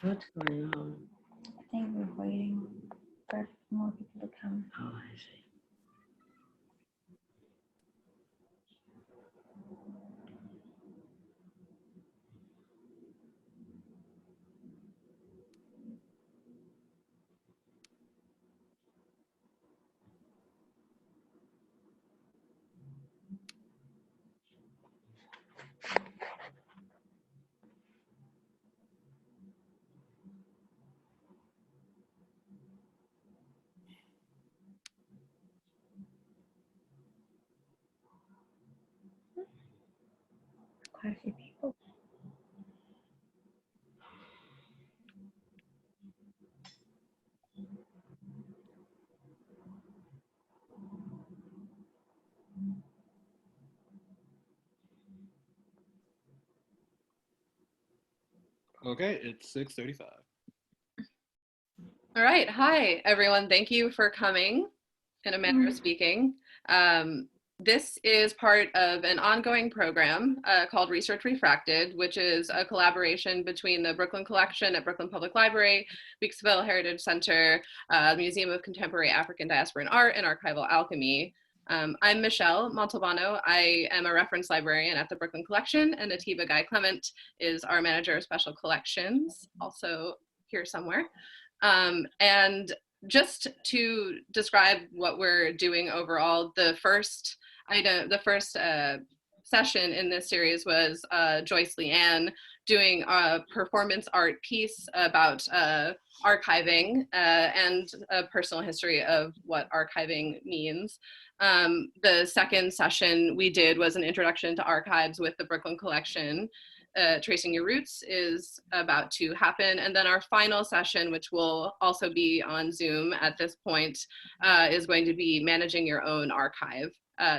What's going on? I think we're waiting for more people to come. Oh, I see. Quite a few people. Okay, it's 6:35. All right. Hi, everyone. Thank you for coming, in a manner of speaking. This is part of an ongoing program called Research Refracted, which is a collaboration between the Brooklyn Collection at Brooklyn Public Library, Weeksville Heritage Center, Museum of Contemporary African Diasporan Art, and Archival Alchemy. I'm Michelle Montalbano. I am a reference librarian at the Brooklyn Collection, and Atiba Guy-Clement is our manager of special collections, also here somewhere. And just to describe what we're doing overall, the first session in this series was Joyce Leanne doing a performance art piece about archiving and a personal history of what archiving means. The second session we did was an introduction to archives with the Brooklyn Collection. Tracing Your Roots is about to happen. And then our final session, which will also be on Zoom at this point, is going to be Managing Your Own Archive.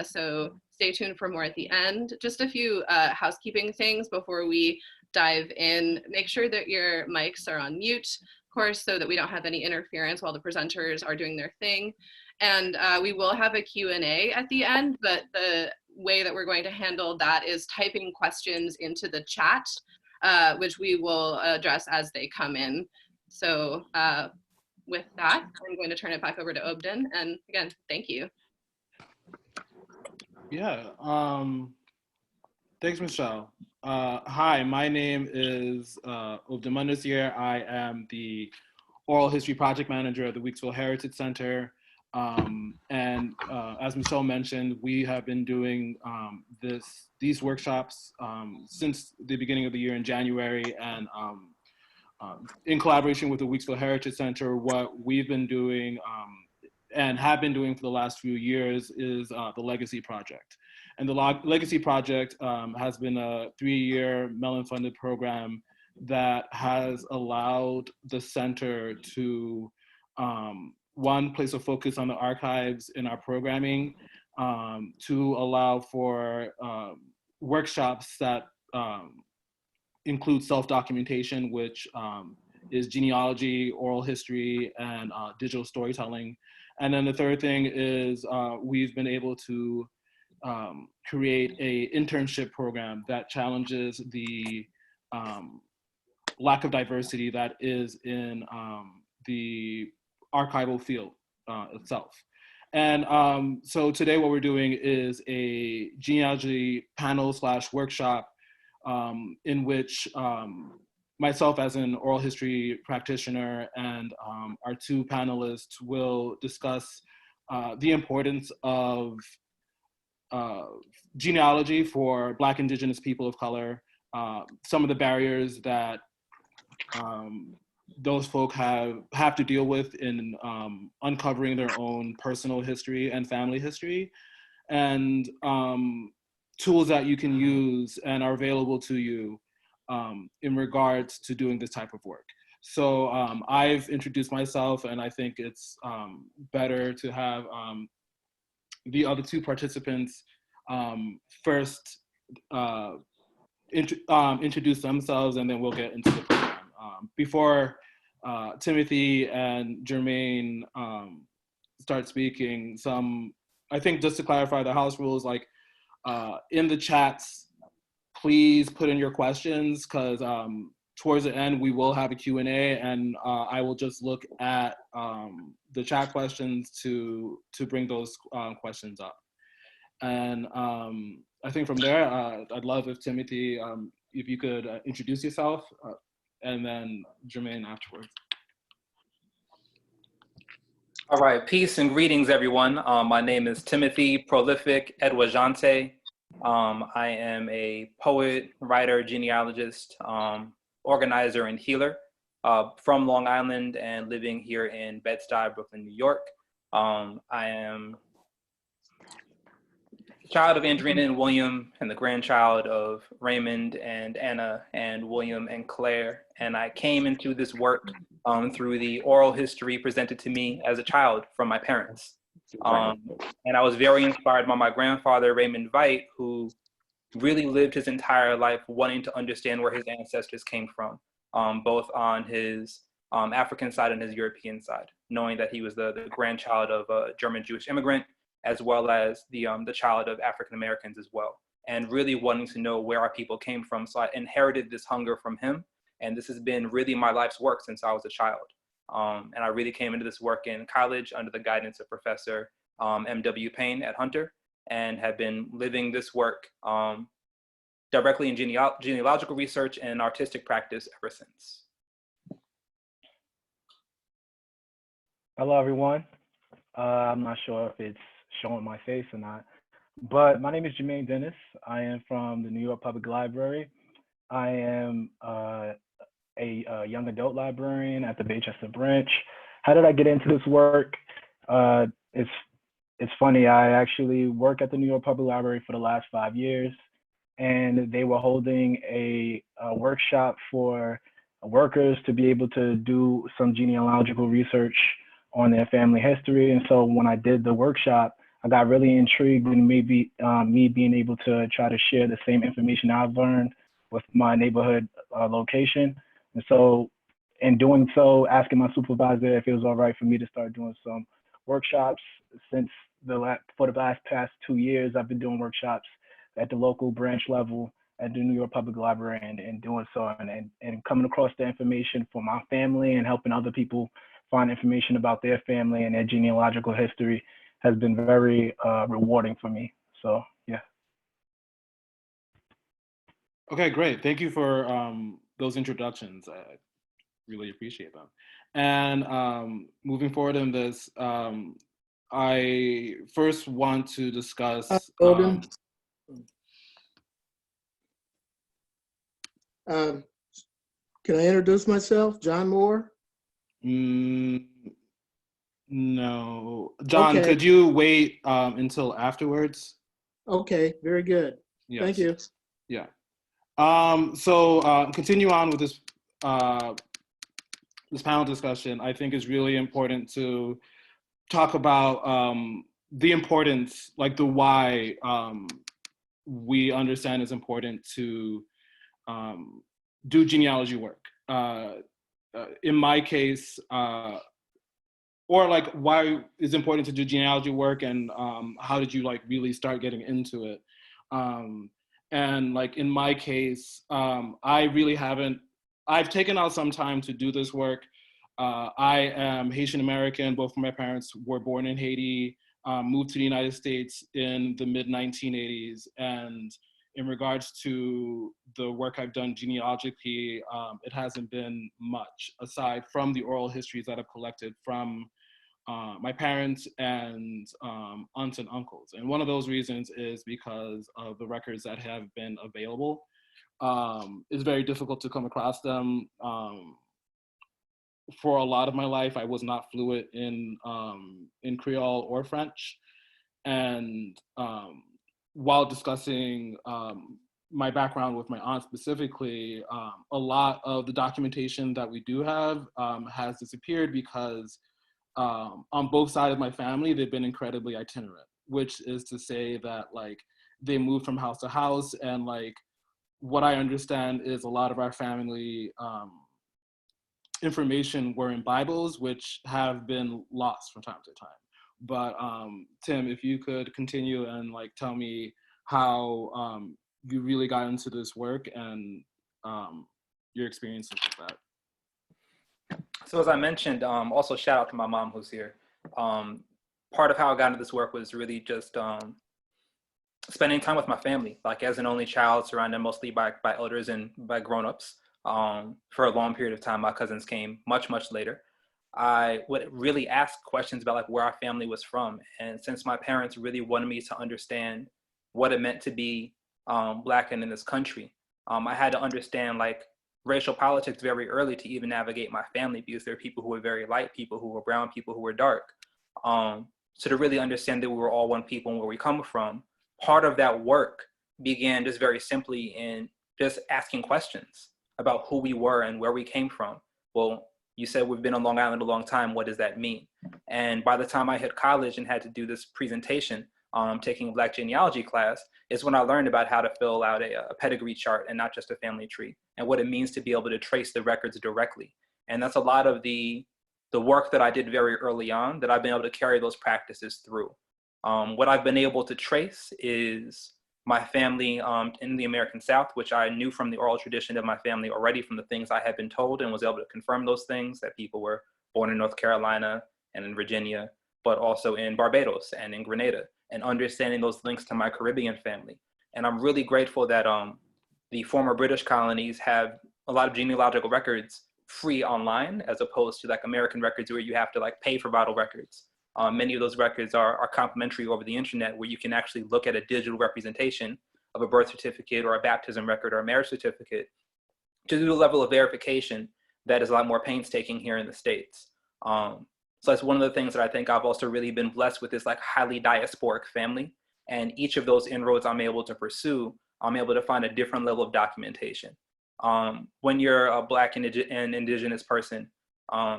So stay tuned for more at the end. Just a few housekeeping things before we dive in. Make sure that your mics are on mute, of course, so that we don't have any interference while the presenters are doing their thing. And we will have a Q&A at the end, but the way that we're going to handle that is typing questions into the chat, which we will address as they come in. So with that, I'm going to turn it back over to Obden. And again, thank you. Yeah, thanks, Michelle. Hi, my name is Obden Mondésir. I am the Oral History Project Manager at the Weeksville Heritage Center. As Michelle mentioned, we have been doing these workshops since the beginning of the year in January, and in collaboration with the Weeksville Heritage Center, what we've been doing and have been doing for the last few years is the Legacy Project. And the Legacy Project has been a 3-year Mellon-funded program that has allowed the center to one, place a focus on the archives in our programming, to allow for workshops that include self-documentation, which is genealogy, oral history, and digital storytelling. And then the third thing is we've been able to create a internship program that challenges the lack of diversity that is in the archival field itself. And so today what we're doing is a genealogy panel / workshop in which myself as an oral history practitioner and our two panelists will discuss the importance of genealogy for Black, Indigenous people of color, some of the barriers that those folk have to deal with in uncovering their own personal history and family history, and tools that you can use and are available to you in regards to doing this type of work. So I've introduced myself, and I think it's better to have the other two participants first introduce themselves, and then we'll get into the program. Before Timothy and Jermaine start speaking, I think just to clarify the house rules, like in the chats, please put in your questions, because towards the end we will have a Q&A, and I will just look at the chat questions to bring those questions up. And I think from there, I'd love if Timothy, if you could introduce yourself, and then Jermaine afterwards. All right, peace and greetings, everyone. My name is Timothy Prolific Edwaujonte. I am a poet, writer, genealogist, organizer, and healer from Long Island and living here in Bed-Stuy, Brooklyn, New York. I am the child of Andrina and William, and the grandchild of Raymond and Anna and William and Claire. And I came into this work through the oral history presented to me as a child from my parents. And I was very inspired by my grandfather, Raymond Veit, who really lived his entire life wanting to understand where his ancestors came from, both on his African side and his European side, knowing that he was the grandchild of a German Jewish immigrant, as well as the child of African Americans as well, and really wanting to know where our people came from. So I inherited this hunger from him, and this has been really my life's work since I was a child. And I really came into this work in college under the guidance of Professor M.W. Payne at Hunter, and have been living this work directly in genealogical research and artistic practice ever since. Hello, everyone. I'm not sure if it's showing my face or not, but my name is Jermaine Dennis. I am from the New York Public Library. I am a young adult librarian at the Baychester branch. How did I get into this work? It's funny, I actually work at the New York Public Library for the last 5 years, and they were holding a workshop for workers to be able to do some genealogical research on their family history. And so when I did the workshop, I got really intrigued in maybe me being able to try to share the same information I've learned with my neighborhood location. And so in doing so, asking my supervisor if it was all right for me to start doing some workshops. Since for the past 2 years, I've been doing workshops at the local branch level at the New York Public Library, and doing so and coming across the information for my family and helping other people find information about their family and their genealogical history has been very rewarding for me. So, yeah. Okay, great. Thank you for those introductions. I really appreciate them. And moving forward in this, I first want to discuss. Obden. Can I introduce myself? John Moore? No. John, Okay. could you wait until afterwards? Okay, very good. Yes. Thank you. Yeah. Continue on with this this panel discussion. I think is really important to talk about the importance, like the why we understand it's important to do genealogy work. In my case, or like why is it important to do genealogy work, and how did you like really start getting into it? And like in my case, I've taken out some time to do this work. I am Haitian American. Both of my parents were born in Haiti, moved to the United States in the mid 1980s. And in regards to the work I've done genealogically, it hasn't been much aside from the oral histories that I've collected from my parents and aunts and uncles. And one of those reasons is because of the records that have been available. It's very difficult to come across them. For a lot of my life, I was not fluent in Creole or French. And while discussing my background with my aunt specifically, a lot of the documentation that we do have has disappeared because on both sides of my family, they've been incredibly itinerant, which is to say that like they moved from house to house, and like what I understand is a lot of our family information were in Bibles, which have been lost from time to time. But Tim, if you could continue and like tell me how you really got into this work and your experiences with that. So as I mentioned, also shout out to my mom who's here. Part of how I got into this work was really just spending time with my family, like as an only child, surrounded mostly by elders and by grown-ups. For a long period of time. My cousins came much later. I would really ask questions about like where our family was from. And since my parents really wanted me to understand what it meant to be Black and in this country, I had to understand like racial politics very early to even navigate my family, because there are people who were very light, people who were brown, people who were dark. So to really understand that we were all one people and where we come from, part of that work began just very simply in just asking questions about who we were and where we came from. Well, you said we've been on Long Island a long time. What does that mean? And by the time I hit college and had to do this presentation, taking a Black genealogy class, is when I learned about how to fill out a pedigree chart and not just a family tree, and what it means to be able to trace the records directly. And that's a lot of the work that I did very early on that I've been able to carry those practices through. What I've been able to trace is my family in the American South, which I knew from the oral tradition of my family already from the things I had been told, and was able to confirm those things, that people were born in North Carolina and in Virginia, but also in Barbados and in Grenada, and understanding those links to my Caribbean family. And I'm really grateful that the former British colonies have a lot of genealogical records free online, as opposed to like American records where you have to like pay for vital records. Many of those records are complimentary over the internet, where you can actually look at a digital representation of a birth certificate or a baptism record or a marriage certificate to do a level of verification that is a lot more painstaking here in the States. So that's one of the things that I think I've also really been blessed with, is like highly diasporic family. And each of those inroads I'm able to pursue, I'm able to find a different level of documentation. When you're a Black and Indigenous person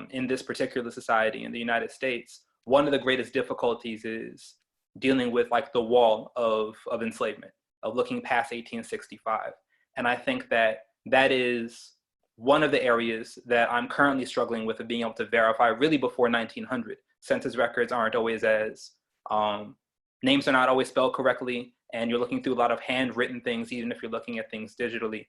in this particular society in the United States, one of the greatest difficulties is dealing with like the wall of enslavement, of looking past 1865. And I think that that is one of the areas that I'm currently struggling with, of being able to verify really before 1900. Census records aren't always as, names are not always spelled correctly, and you're looking through a lot of handwritten things, even if you're looking at things digitally.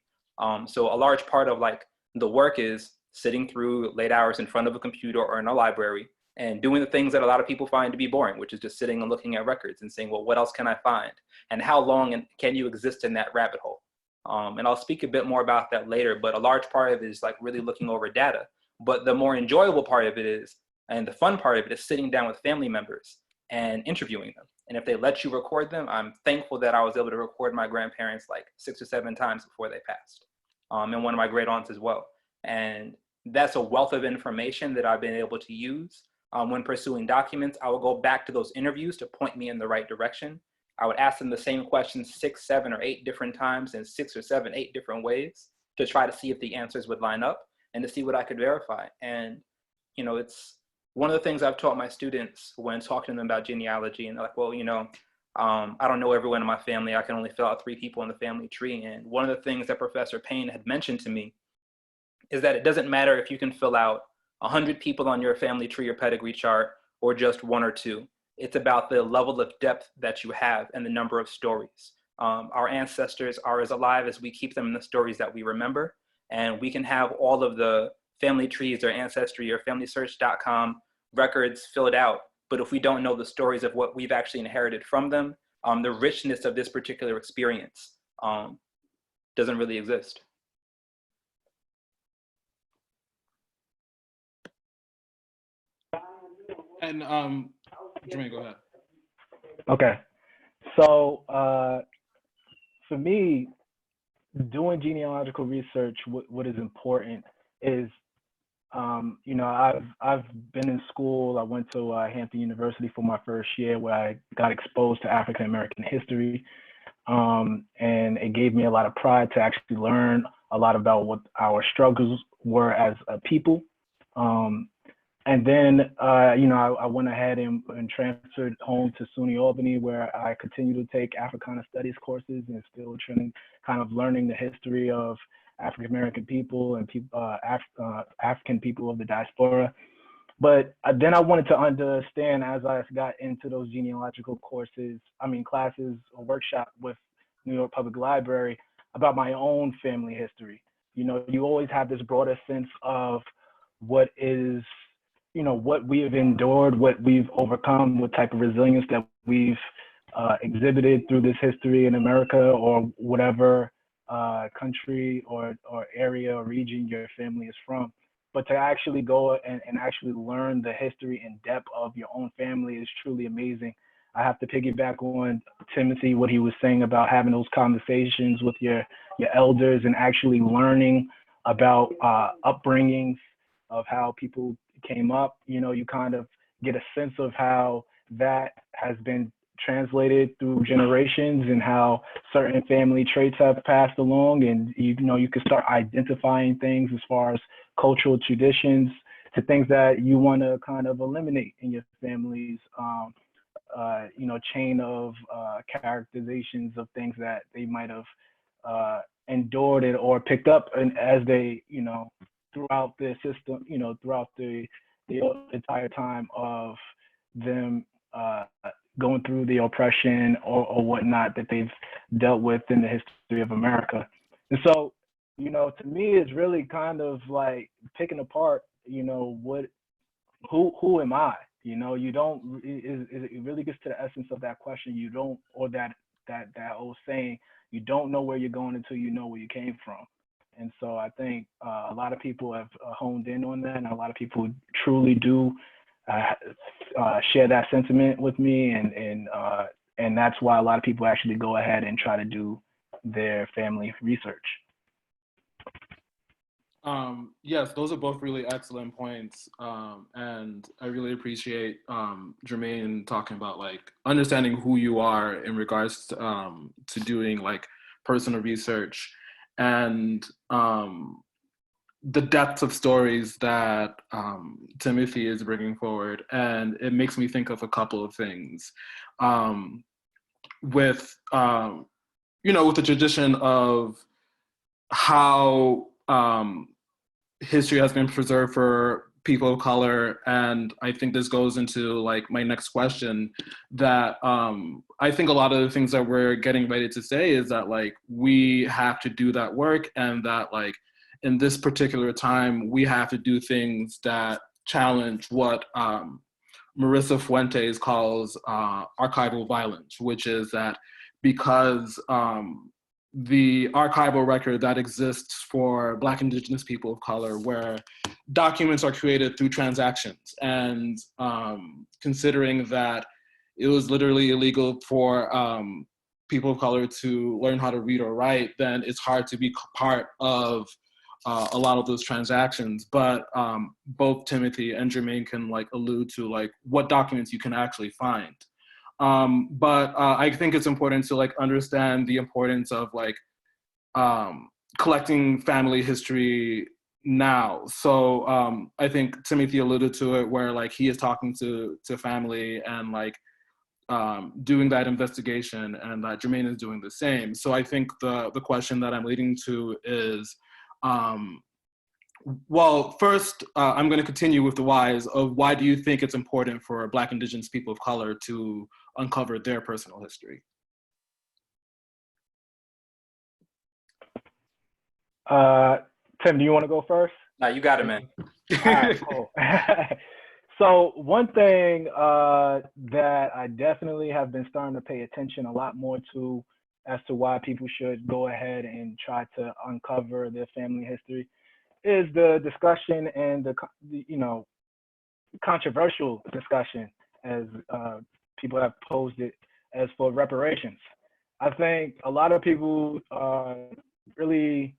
So a large part of like the work is sitting through late hours in front of a computer or in a library, and doing the things that a lot of people find to be boring, which is just sitting and looking at records and saying, well, what else can I find? And how long can you exist in that rabbit hole? And I'll speak a bit more about that later, but a large part of it is like really looking over data. But the more enjoyable part of it is, and the fun part of it is, sitting down with family members and interviewing them. And if they let you record them, I'm thankful that I was able to record my grandparents like 6 or 7 times before they passed, and one of my great aunts as well. And that's a wealth of information that I've been able to use. When pursuing documents, I would go back to those interviews to point me in the right direction. I would ask them the same questions 6, 7, or 8 different times in 6 or 7, 8 different ways to try to see if the answers would line up and to see what I could verify. And, you know, it's one of the things I've taught my students when talking to them about genealogy. And they're like, well, you know, I don't know everyone in my family. I can only fill out 3 people in the family tree. And one of the things that Professor Payne had mentioned to me is that it doesn't matter if you can fill out 100 people on your family tree or pedigree chart, or just 1 or 2. It's about the level of depth that you have and the number of stories. Our ancestors are as alive as we keep them in the stories that we remember. And we can have all of the family trees or ancestry or familysearch.com records filled out. But if we don't know the stories of what we've actually inherited from them, the richness of this particular experience doesn't really exist. And Jermaine, go ahead. Okay. So for me, doing genealogical research, what is important is, you know, I've been in school. I went to Hampton University for my first year, where I got exposed to African American history, and it gave me a lot of pride to actually learn a lot about what our struggles were as a people. And then, you know, I went ahead and transferred home to SUNY Albany, where I continue to take Africana Studies courses and still kind of learning the history of African American people and African people of the diaspora. But then I wanted to understand, as I got into those genealogical classes or workshop with New York Public Library, about my own family history. You know, you always have this broader sense of what is, you know, what we have endured, what we've overcome, what type of resilience that we've exhibited through this history in America, or whatever country or area or region your family is from. But to actually go and actually learn the history and depth of your own family is truly amazing. I have to piggyback on Timothy, what he was saying about having those conversations with your elders and actually learning about upbringings of how people came up. You know, you kind of get a sense of how that has been translated through generations and how certain family traits have passed along, and you know, you can start identifying things as far as cultural traditions to things that you want to kind of eliminate in your family's you know, chain of characterizations of things that they might have endured it or picked up, and as they, you know, throughout the system, you know, throughout the entire time of them going through the oppression or whatnot that they've dealt with in the history of America. And so, you know, to me, it's really kind of like picking apart, you know, who am I? You know, you don't, it really gets to the essence of that question. You don't, or that old saying, you don't know where you're going until you know where you came from. And so I think a lot of people have honed in on that, and a lot of people truly do share that sentiment with me, and that's why a lot of people actually go ahead and try to do their family research. Yes, those are both really excellent points, and I really appreciate Jermaine talking about like understanding who you are in regards to doing like personal research, and the depth of stories that Timothy is bringing forward. And it makes me think of a couple of things. With, you know, with the tradition of how history has been preserved for people of color. And I think this goes into like my next question, that I think a lot of the things that we're getting ready to say is that like we have to do that work, and that like in this particular time we have to do things that challenge what Marissa Fuentes calls archival violence, which is that because the archival record that exists for Black, Indigenous people of color, where documents are created through transactions, and considering that it was literally illegal for people of color to learn how to read or write, then it's hard to be part of a lot of those transactions. But both Timothy and Jermaine can like allude to like what documents you can actually find. But I think it's important to like understand the importance of like collecting family history now. So I think Timothy alluded to it, where like he is talking to family and like doing that investigation, and that Jermaine is doing the same. So I think the question that I'm leading to is Well, first, I'm going to continue with the whys of why do you think it's important for Black, Indigenous people of color to uncover their personal history? Tim, do you want to go first? No, you got it, man. All right, cool. So one thing that I definitely have been starting to pay attention a lot more to as to why people should go ahead and try to uncover their family history is the discussion and the controversial discussion, as people have posed it, as for reparations. I think a lot of people really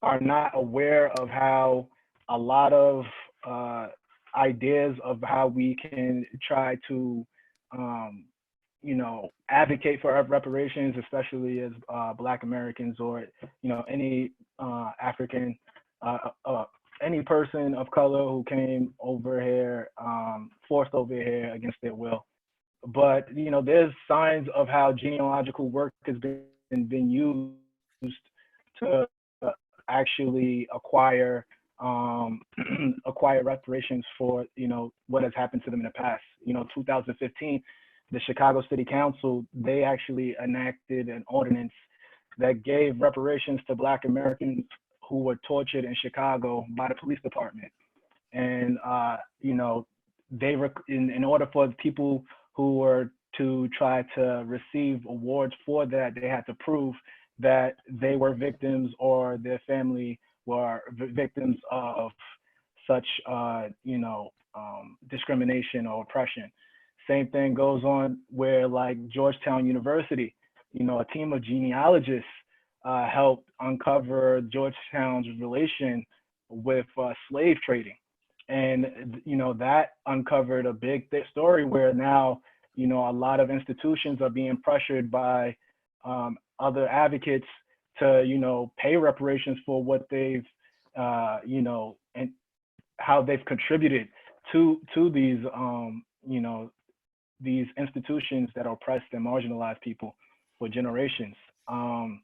are not aware of how a lot of ideas of how we can try to, advocate for reparations, especially as Black Americans or, any African, any person of color who came over here, forced over here against their will. But, there's signs of how genealogical work has been used to actually acquire reparations for what has happened to them in the past. 2015, the Chicago City Council, they actually enacted an ordinance that gave reparations to Black Americans who were tortured in Chicago by the police department. And in order for people who were to try to receive awards for that, they had to prove that they were victims or their family were victims of such, discrimination or oppression. Same thing goes on where, like, Georgetown University, a team of genealogists helped uncover Georgetown's relation with slave trading. And, that uncovered a big story where now, a lot of institutions are being pressured by other advocates to, pay reparations for what they've, and how they've contributed to these, these institutions that oppressed and marginalized people for generations. In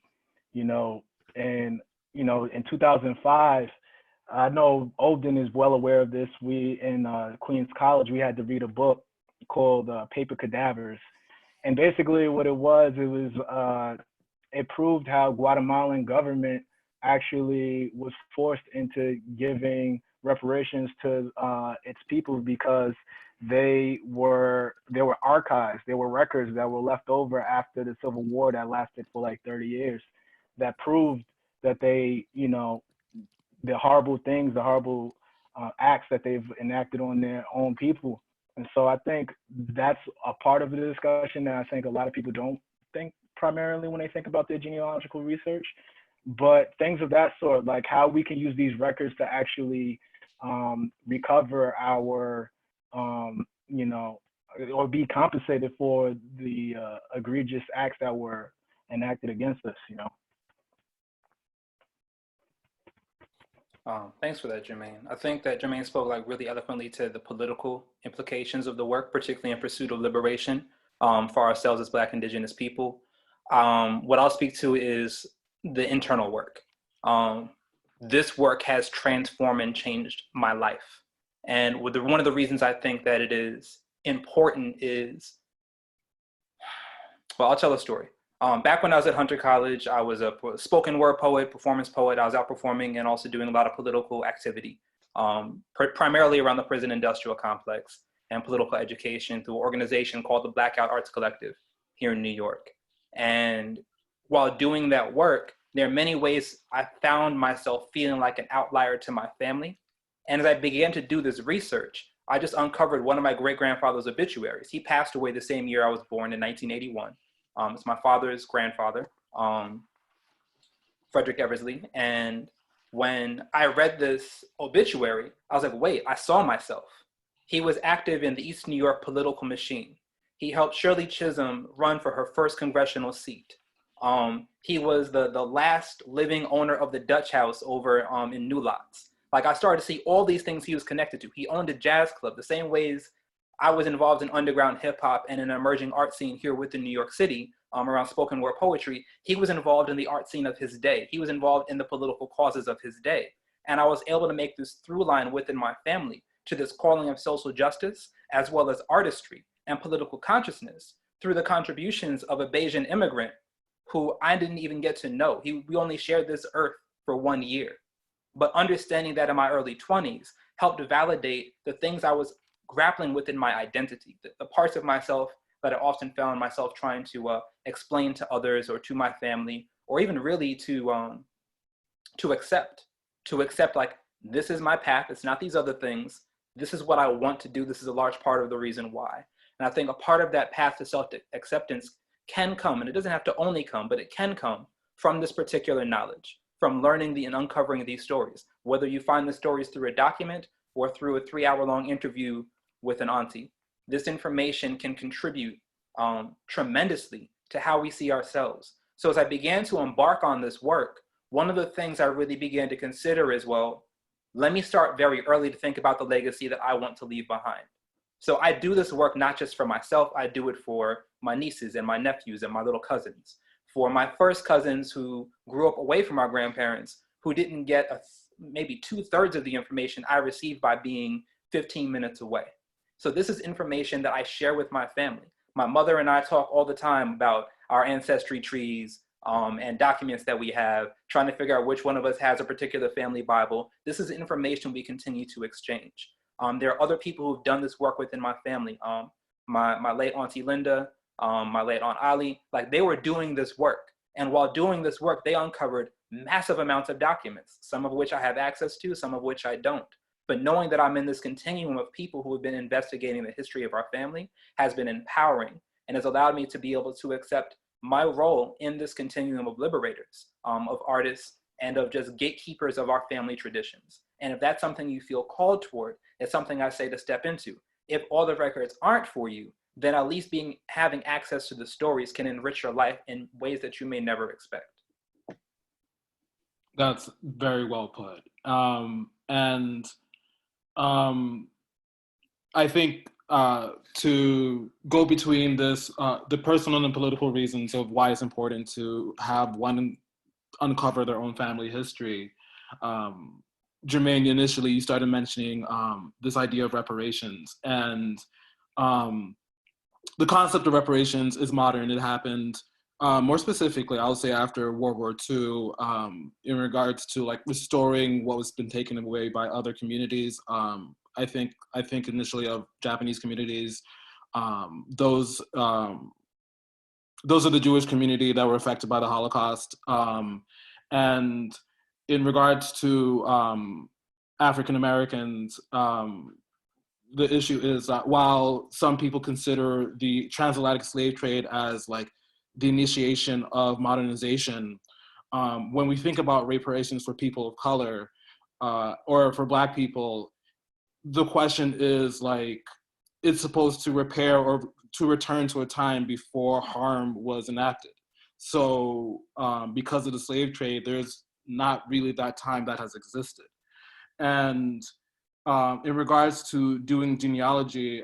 2005, I know Obden is well aware of this. We in Queens College, we had to read a book called Paper Cadavers. And basically what it was it proved how Guatemalan government actually was forced into giving reparations to its people because there were archives, there were records that were left over after the Civil War that lasted for like 30 years that proved that they, the horrible things, the horrible acts that they've enacted on their own people. And so I think that's a part of the discussion that I think a lot of people don't think primarily when they think about their genealogical research. But things of that sort, like how we can use these records to actually recover our, or be compensated for the egregious acts that were enacted against us, Thanks for that, Jermaine. I think that Jermaine spoke really eloquently to the political implications of the work, particularly in pursuit of liberation for ourselves as Black Indigenous people. What I'll speak to is the internal work. This work has transformed and changed my life. And one of the reasons I think that it is important is, well, I'll tell a story. Back when I was at Hunter College, I was a spoken word poet, performance poet. I was out performing and also doing a lot of political activity, primarily around the prison industrial complex and political education through an organization called the Blackout Arts Collective here in New York. And while doing that work, there are many ways I found myself feeling like an outlier to my family. And as I began to do this research, I just uncovered one of my great-grandfather's obituaries. He passed away the same year I was born in 1981. It's my father's grandfather, Frederick Eversley. And when I read this obituary, I was like, wait, I saw myself. He was active in the East New York political machine. He helped Shirley Chisholm run for her first congressional seat. He was the last living owner of the Dutch House over in New Lots. Like, I started to see all these things he was connected to. He owned a jazz club, the same ways I was involved in underground hip hop and an emerging art scene here within New York City around spoken word poetry. He was involved in the art scene of his day. He was involved in the political causes of his day. And I was able to make this through line within my family to this calling of social justice, as well as artistry and political consciousness through the contributions of a Bayesian immigrant who I didn't even get to know. We only shared this earth for 1 year. But understanding that in my early 20s helped validate the things I was grappling with in my identity, the parts of myself that I often found myself trying to explain to others or to my family, or even really to accept like, this is my path, it's not these other things, this is what I want to do, this is a large part of the reason why. And I think a part of that path to self-acceptance can come, and it doesn't have to only come, but it can come from this particular knowledge, from learning and uncovering these stories, whether you find the stories through a document or through a 3-hour-long interview with an auntie. This information can contribute tremendously to how we see ourselves. So as I began to embark on this work, one of the things I really began to consider is, well, let me start very early to think about the legacy that I want to leave behind. So I do this work not just for myself, I do it for my nieces and my nephews and my little cousins, for my first cousins who grew up away from our grandparents, who didn't get maybe 2/3 of the information I received by being 15 minutes away. So this is information that I share with my family. My mother and I talk all the time about our ancestry trees and documents that we have, trying to figure out which one of us has a particular family Bible. This is information we continue to exchange. There are other people who've done this work within my family. My late Auntie Linda, my late Aunt Ali, like, they were doing this work. And while doing this work, they uncovered massive amounts of documents, some of which I have access to, some of which I don't. But knowing that I'm in this continuum of people who have been investigating the history of our family has been empowering and has allowed me to be able to accept my role in this continuum of liberators, of artists, and of just gatekeepers of our family traditions. And if that's something you feel called toward, it's something I say to step into. If all the records aren't for you, then at least having access to the stories can enrich your life in ways that you may never expect. That's very well put. I think to go between this, the personal and political reasons of why it's important to have one uncover their own family history. Jermaine, initially you started mentioning this idea of reparations, and the concept of reparations is modern. It happened more specifically, I would say, after World War II, in regards to like restoring what was been taken away by other communities. I think initially of Japanese communities. Those are the Jewish community that were affected by the Holocaust. And in regards to African Americans, the issue is that while some people consider the transatlantic slave trade as like the initiation of modernization, when we think about reparations for people of color or for Black people, the question is like, it's supposed to repair or to return to a time before harm was enacted. So because of the slave trade, there's not really that time that has existed. And in regards to doing genealogy,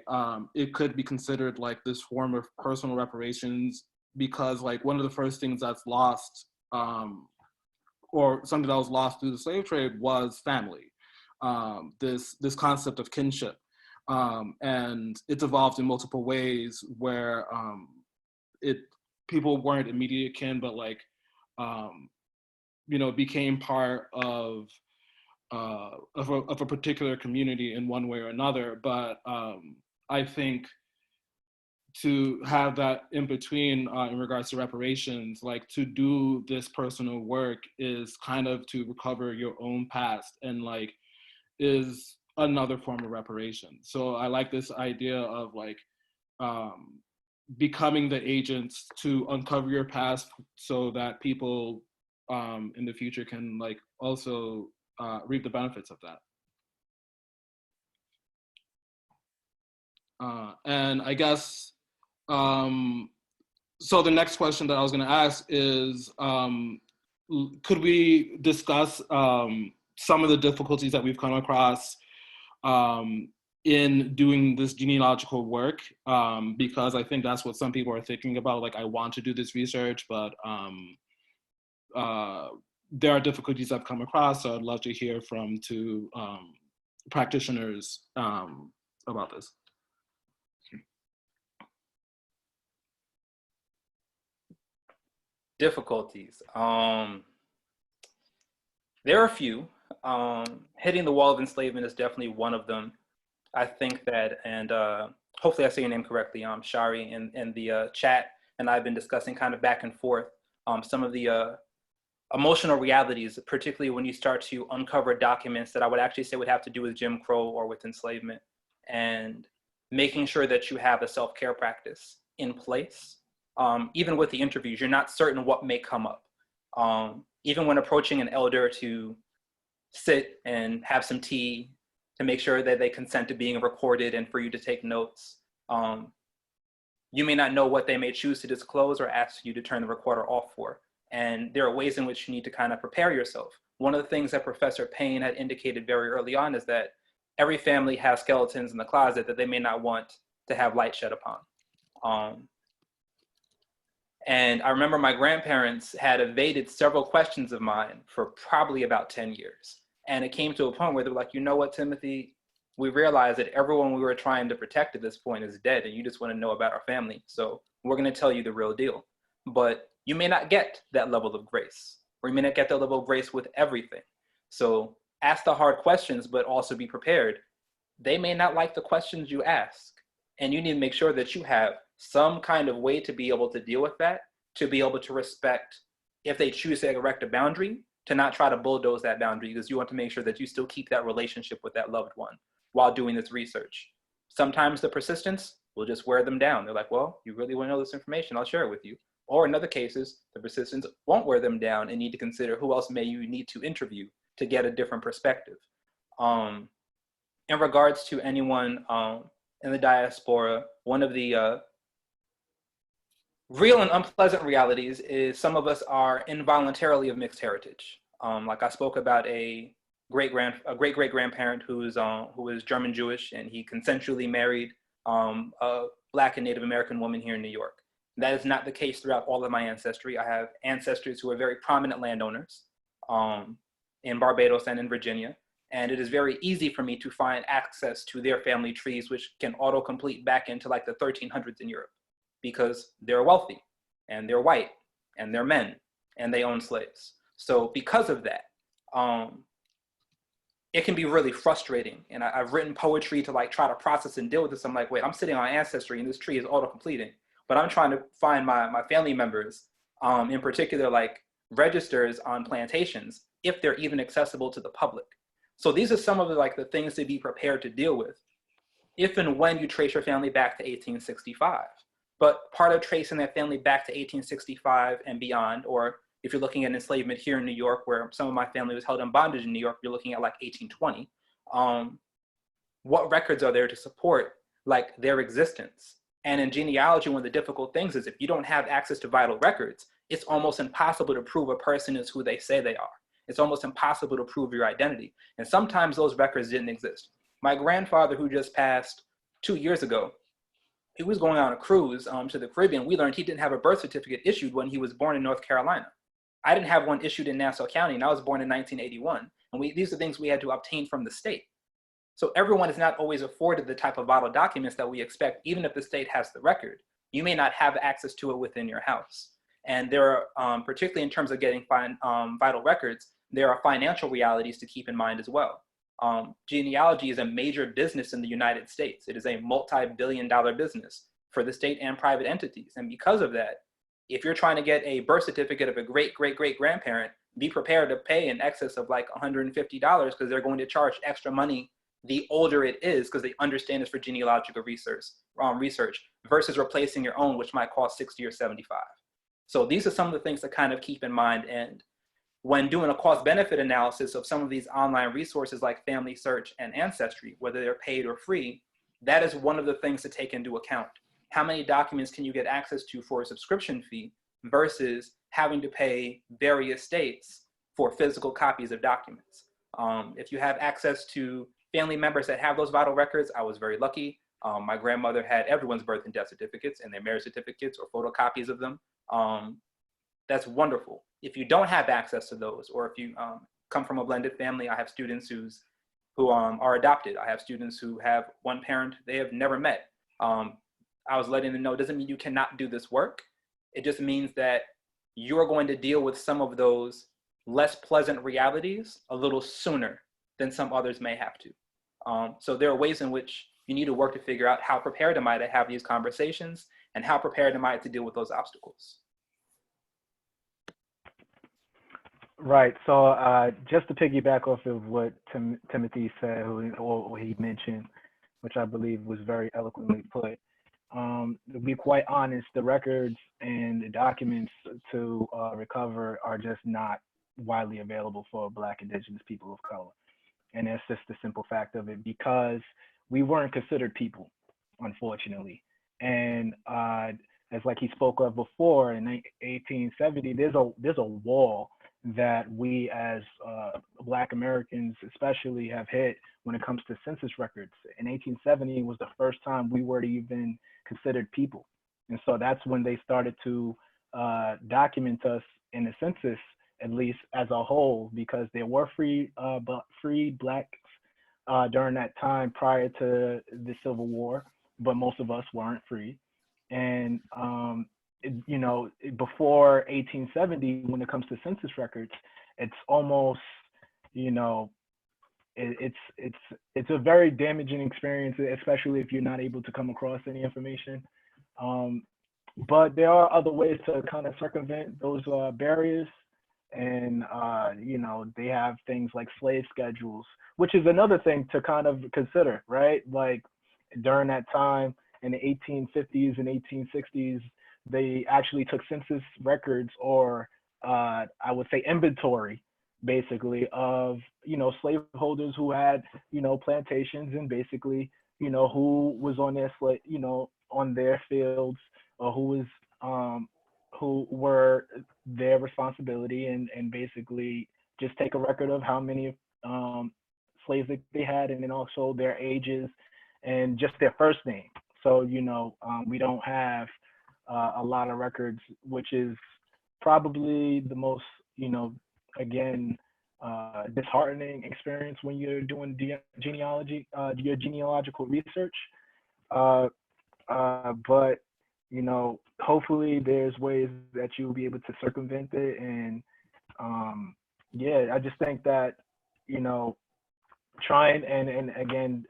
it could be considered like this form of personal reparations, because like one of the first things that's lost, or something that was lost through the slave trade, was family. This concept of kinship. And it's evolved in multiple ways where people weren't immediate kin, but like, became part of a particular community in one way or another. But I think to have that in between in regards to reparations, like to do this personal work is kind of to recover your own past, and like is another form of reparation. So I like this idea of like becoming the agents to uncover your past so that people in the future can like also reap the benefits of that. And I guess, so the next question that I was gonna ask is, could we discuss some of the difficulties that we've come across in doing this genealogical work, because I think that's what some people are thinking about. Like, I want to do this research, but there are difficulties I've come across, so I'd love to hear from two practitioners about this. Difficulties. There are a few. Hitting the wall of enslavement is definitely one of them. I think that, and hopefully I say your name correctly, Shari, in the chat, and I've been discussing kind of back and forth some of the emotional realities, particularly when you start to uncover documents that I would actually say would have to do with Jim Crow or with enslavement, and making sure that you have a self-care practice in place. Even with the interviews, you're not certain what may come up. Even when approaching an elder to sit and have some tea, to make sure that they consent to being recorded and for you to take notes, you may not know what they may choose to disclose or ask you to turn the recorder off for. And there are ways in which you need to kind of prepare yourself. One of the things that Professor Payne had indicated very early on is that every family has skeletons in the closet that they may not want to have light shed upon. And I remember my grandparents had evaded several questions of mine for probably about 10 years. And it came to a point where they were like, you know what, Timothy, we realized that everyone we were trying to protect at this point is dead, and you just want to know about our family. So we're going to tell you the real deal. But you may not get that level of grace, or you may not get that level of grace with everything. So ask the hard questions, but also be prepared. They may not like the questions you ask, and you need to make sure that you have some kind of way to be able to deal with that, to be able to respect, if they choose to erect a boundary, to not try to bulldoze that boundary, because you want to make sure that you still keep that relationship with that loved one while doing this research. Sometimes the persistence will just wear them down. They're like, well, you really want to know this information, I'll share it with you. Or in other cases, the persistence won't wear them down and need to consider who else may you need to interview to get a different perspective. In regards to anyone in the diaspora, one of the real and unpleasant realities is some of us are involuntarily of mixed heritage. Like I spoke about a great-great-grandparent who is German Jewish, and he consensually married a Black and Native American woman here in New York. That is not the case throughout all of my ancestry. I have ancestors who are very prominent landowners in Barbados and in Virginia. And it is very easy for me to find access to their family trees, which can auto-complete back into like the 1300s in Europe, because they're wealthy and they're white and they're men and they own slaves. So because of that, it can be really frustrating. And I've written poetry to like try to process and deal with this. I'm like, wait, I'm sitting on ancestry and this tree is auto-completing, but I'm trying to find my family members, in particular, like registers on plantations, if they're even accessible to the public. So these are some of the things to be prepared to deal with if and when you trace your family back to 1865. But part of tracing that family back to 1865 and beyond, or if you're looking at enslavement here in New York, where some of my family was held in bondage in New York, you're looking at like 1820. What records are there to support like their existence? And in genealogy, one of the difficult things is if you don't have access to vital records, it's almost impossible to prove a person is who they say they are. It's almost impossible to prove your identity. And sometimes those records didn't exist. My grandfather, who just passed 2 years ago, he was going on a cruise to the Caribbean. We learned he didn't have a birth certificate issued when he was born in North Carolina. I didn't have one issued in Nassau County, and I was born in 1981. And these are things we had to obtain from the state. So everyone is not always afforded the type of vital documents that we expect, even if the state has the record. You may not have access to it within your house. And there are, particularly in terms of getting vital records, there are financial realities to keep in mind as well. Genealogy is a major business in the United States. It is a multi-billion-dollar business for the state and private entities. And because of that, if you're trying to get a birth certificate of a great-great-great-grandparent, be prepared to pay in excess of like $150 because they're going to charge extra money the older it is, because they understand it's for genealogical research versus replacing your own, which might cost $60 or $75. So these are some of the things to kind of keep in mind. And when doing a cost-benefit analysis of some of these online resources like Family Search and Ancestry, whether they're paid or free, that is one of the things to take into account. How many documents can you get access to for a subscription fee versus having to pay various states for physical copies of documents? If you have access to family members that have those vital records, I was very lucky. My grandmother had everyone's birth and death certificates and their marriage certificates or photocopies of them. that's wonderful. If you don't have access to those, or if you come from a blended family, I have students who are adopted. I have students who have one parent they have never met. I was letting them know, it doesn't mean you cannot do this work. It just means that you're going to deal with some of those less pleasant realities a little sooner than some others may have to. So there are ways in which you need to work to figure out how prepared am I to have these conversations and how prepared am I to deal with those obstacles. Right. So just to piggyback off of what Timothy said, or he mentioned, which I believe was very eloquently put, to be quite honest, the records and the documents to recover are just not widely available for Black, Indigenous people of color. And that's just the simple fact of it, because we weren't considered people, unfortunately. And as like he spoke of before, in 1870, there's a wall that we as Black Americans especially have hit when it comes to census records. In 1870 was the first time we were even considered people. And so that's when they started to document us in the census, at least as a whole, because there were free Blacks during that time prior to the Civil War, but most of us weren't free. And you know, before 1870, when it comes to census records, it's almost, you know, it's a very damaging experience, especially if you're not able to come across any information. But there are other ways to kind of circumvent those barriers. And, you know, they have things like slave schedules, which is another thing to kind of consider, right? Like during that time in the 1850s and 1860s, they actually took census records, or I would say inventory, basically, of, you know, slaveholders who had, you know, plantations, and basically, you know, who was on their, you know, on their fields, or who were their responsibility, and basically just take a record of how many slaves that they had, and then also their ages and just their first name. So, you know, we don't have a lot of records, which is probably the most, you know, again, disheartening experience when you're doing genealogy, your genealogical research. But, you know, hopefully there's ways that you'll be able to circumvent it. And yeah, I just think that, you know, trying, and again,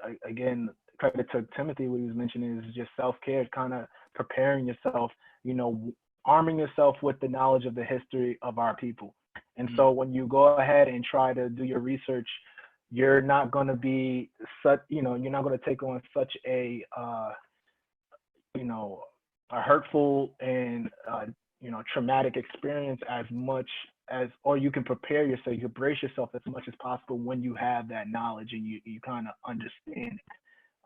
credit to Timothy, what he was mentioning is just self-care, kind of preparing yourself, you know, arming yourself with the knowledge of the history of our people. And so when you go ahead and try to do your research, you're not going to be such, you know, you're not going to take on such a, you know, a hurtful and, you know, traumatic experience as much as, or you can prepare yourself, you can brace yourself as much as possible when you have that knowledge and you kind of understand.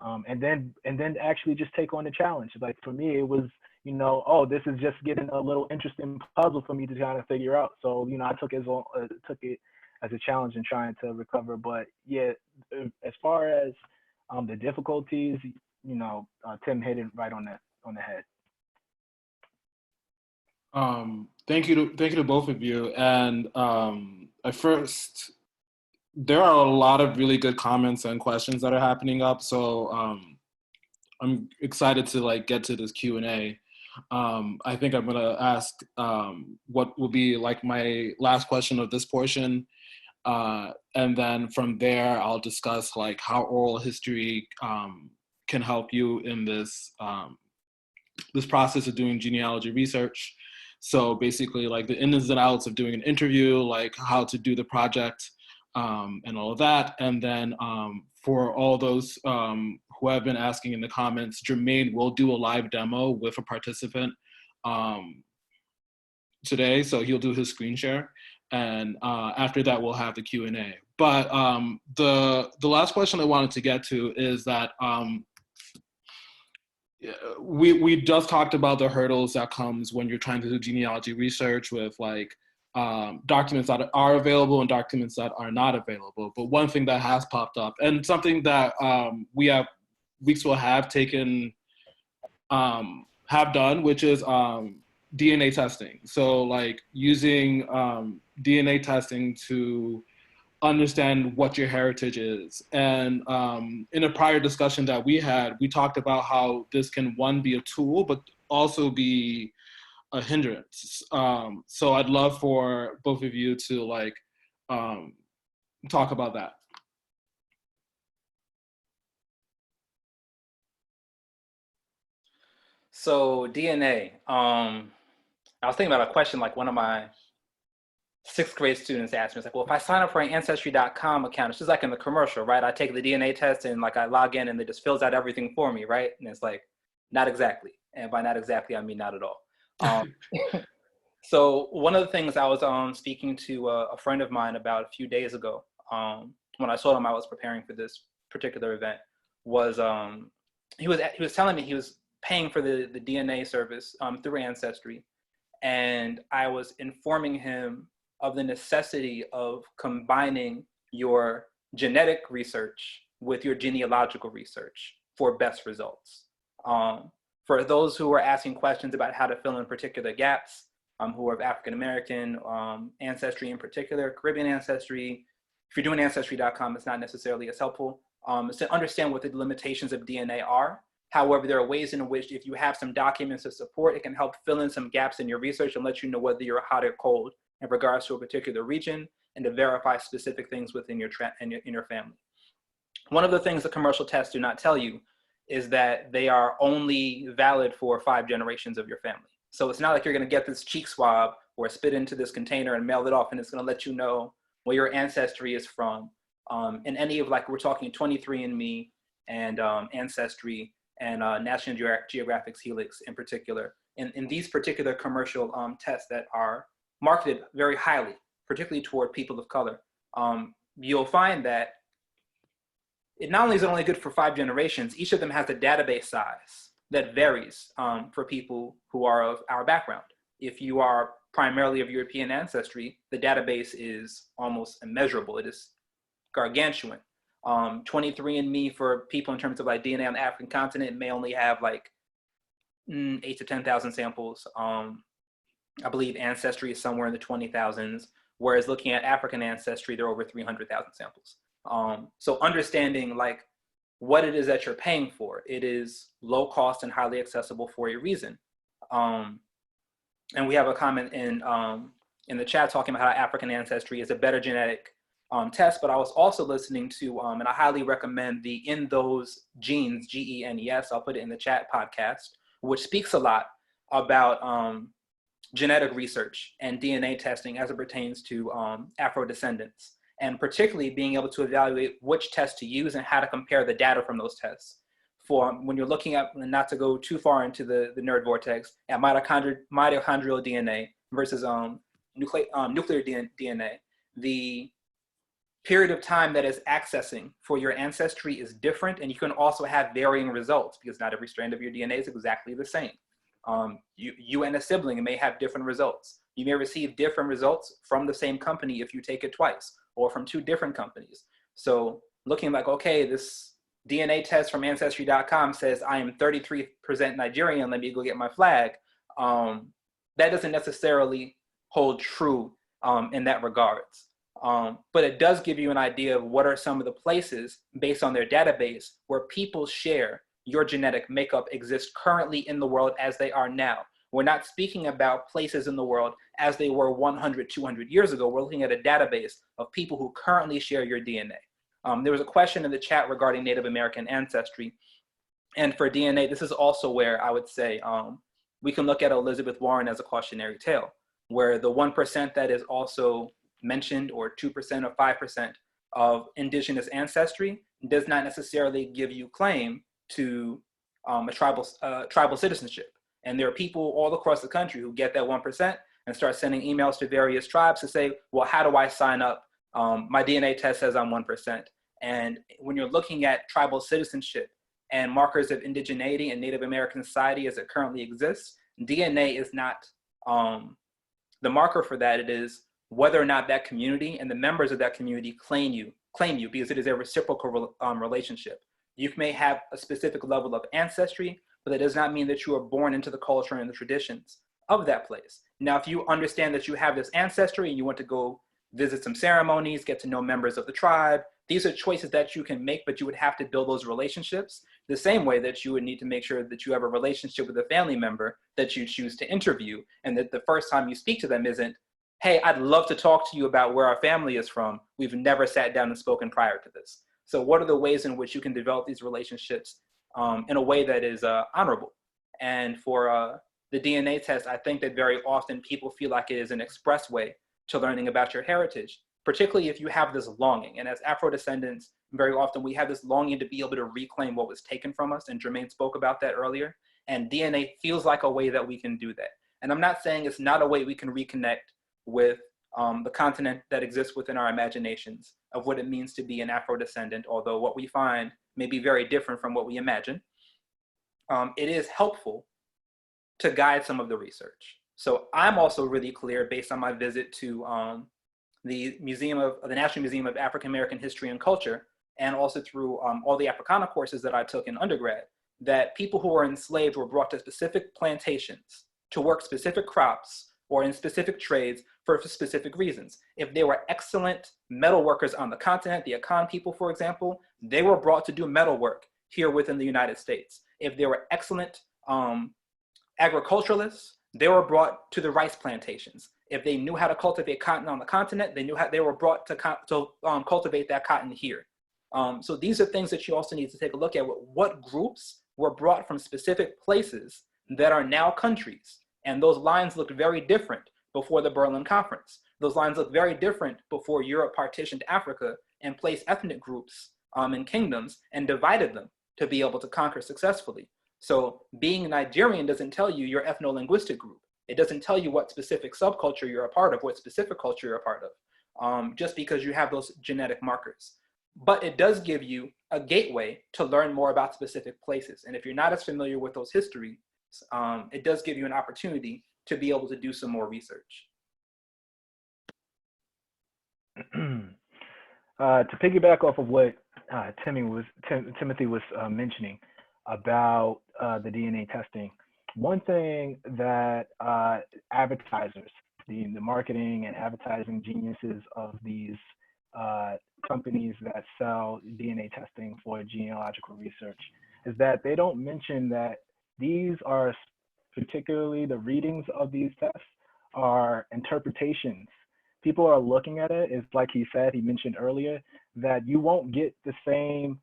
And then actually just take on the challenge. Like for me, it was, you know, oh, this is just getting a little interesting puzzle for me to kind of figure out. So, you know, I took it as a challenge in trying to recover. But yeah, as far as the difficulties, you know, Tim hit it right on the head. Thank you to both of you. And at first, there are a lot of really good comments and questions that are happening up. So I'm excited to like get to this Q&A. I think I'm gonna ask what will be like my last question of this portion. And then from there, I'll discuss like how oral history can help you in this, this process of doing genealogy research. So basically like the ins and outs of doing an interview, like how to do the project, and all of that. And then for all those who have been asking in the comments, Jermaine will do a live demo with a participant today. So he'll do his screen share. And after that, we'll have the Q&A. But the last question I wanted to get to is that we just talked about the hurdles that comes when you're trying to do genealogy research with like documents that are available and documents that are not available. But one thing that has popped up, and something that Weeksville have done, which is DNA testing. So like using DNA testing to understand what your heritage is. And in a prior discussion that we had, we talked about how this can, one, be a tool, but also be a hindrance. So I'd love for both of you to like talk about that. So DNA, I was thinking about a question like one of my 6th grade students asked me. It's like, well, if I sign up for an Ancestry.com account, it's just like in the commercial, right? I take the DNA test and like I log in and it just fills out everything for me, right? And it's like, not exactly. And by not exactly, I mean not at all. So one of the things I was speaking to a friend of mine about a few days ago, when I told him I was preparing for this particular event, was he was telling me he was paying for the DNA service through Ancestry, and I was informing him of the necessity of combining your genetic research with your genealogical research for best results. For those who are asking questions about how to fill in particular gaps, who are of African American ancestry in particular, Caribbean ancestry, if you're doing Ancestry.com, it's not necessarily as helpful. It's to understand what the limitations of DNA are. However, there are ways in which if you have some documents to support, it can help fill in some gaps in your research and let you know whether you're hot or cold in regards to a particular region, and to verify specific things within your family. One of the things the commercial tests do not tell you is that they are only valid for 5 generations of your family. So it's not like you're going to get this cheek swab or spit into this container and mail it off, and it's going to let you know where your ancestry is from. In any of, like, we're talking 23andMe and Ancestry and National Geographic's Helix in particular. In these particular commercial tests that are marketed very highly, particularly toward people of color, you'll find that it not only is it only good for 5 generations, each of them has a database size that varies for people who are of our background. If you are primarily of European ancestry, the database is almost immeasurable. It is gargantuan. 23andMe for people in terms of like DNA on the African continent may only have like 8 to 10,000 samples. I believe Ancestry is somewhere in the 20,000s, whereas looking at African ancestry, there are over 300,000 samples. So understanding like what it is that you're paying for, it is low cost and highly accessible for a reason. And we have a comment in the chat talking about how African ancestry is a better genetic test, but I was also listening to, and I highly recommend the In Those Genes, GENES, I'll put it in the chat podcast, which speaks a lot about genetic research and DNA testing as it pertains to Afro-descendants, and particularly being able to evaluate which test to use and how to compare the data from those tests. For when you're looking at, not to go too far into the nerd vortex, at mitochondrial DNA versus nuclear DNA, the period of time that is accessing for your ancestry is different, and you can also have varying results because not every strand of your DNA is exactly the same. You and a sibling may have different results. You may receive different results from the same company if you take it twice, or from 2 different companies. So looking like, okay, this DNA test from Ancestry.com says I am 33% Nigerian, let me go get my flag. That doesn't necessarily hold true in that regards. But it does give you an idea of what are some of the places based on their database where people share your genetic makeup exists currently in the world as they are now. We're not speaking about places in the world as they were 100, 200 years ago. We're looking at a database of people who currently share your DNA. There was a question in the chat regarding Native American ancestry. And for DNA, this is also where I would say we can look at Elizabeth Warren as a cautionary tale, where the 1% that is also mentioned, or 2% or 5% of indigenous ancestry, does not necessarily give you claim to a tribal citizenship. And there are people all across the country who get that 1% and start sending emails to various tribes to say, well, how do I sign up? My DNA test says I'm 1%. And when you're looking at tribal citizenship and markers of indigeneity in Native American society as it currently exists, DNA is not the marker for that. It is whether or not that community and the members of that community claim you, because it is a reciprocal relationship. You may have a specific level of ancestry, but that does not mean that you are born into the culture and the traditions of that place. Now, if you understand that you have this ancestry and you want to go visit some ceremonies, get to know members of the tribe, these are choices that you can make, but you would have to build those relationships the same way that you would need to make sure that you have a relationship with a family member that you choose to interview, and that the first time you speak to them isn't, hey, I'd love to talk to you about where our family is from. We've never sat down and spoken prior to this. So what are the ways in which you can develop these relationships in a way that is honorable? And for the DNA test, I think that very often people feel like it is an expressway to learning about your heritage, particularly if you have this longing. And as Afro-descendants, very often we have this longing to be able to reclaim what was taken from us, and Jermaine spoke about that earlier, and DNA feels like a way that we can do that. And I'm not saying it's not a way we can reconnect with the continent that exists within our imaginations of what it means to be an Afro-descendant, although what we find may be very different from what we imagine. It is helpful to guide some of the research. So I'm also really clear, based on my visit to the National Museum of African American History and Culture, and also through all the Africana courses that I took in undergrad, that people who were enslaved were brought to specific plantations to work specific crops or in specific trades for specific reasons. If they were excellent metal workers on the continent, the Akan people, for example, they were brought to do metal work here within the United States. If they were excellent agriculturalists, they were brought to the rice plantations. If they knew how to cultivate cotton on the continent, they were brought to cultivate that cotton here. So these are things that you also need to take a look at. What groups were brought from specific places that are now countries? And those lines looked very different before the Berlin Conference. Those lines looked very different before Europe partitioned Africa and placed ethnic groups in kingdoms and divided them to be able to conquer successfully. So being Nigerian doesn't tell you your ethno-linguistic group. It doesn't tell you what specific subculture you're a part of, what specific culture you're a part of, just because you have those genetic markers. But it does give you a gateway to learn more about specific places. And if you're not as familiar with those histories, it does give you an opportunity to be able to do some more research. To piggyback off of what Timothy was mentioning about the DNA testing, one thing that advertisers, the marketing and advertising geniuses of these companies that sell DNA testing for genealogical research, is that they don't mention that these are, particularly the readings of these tests, are interpretations. People are looking at it, it's like he mentioned earlier, that you won't get the same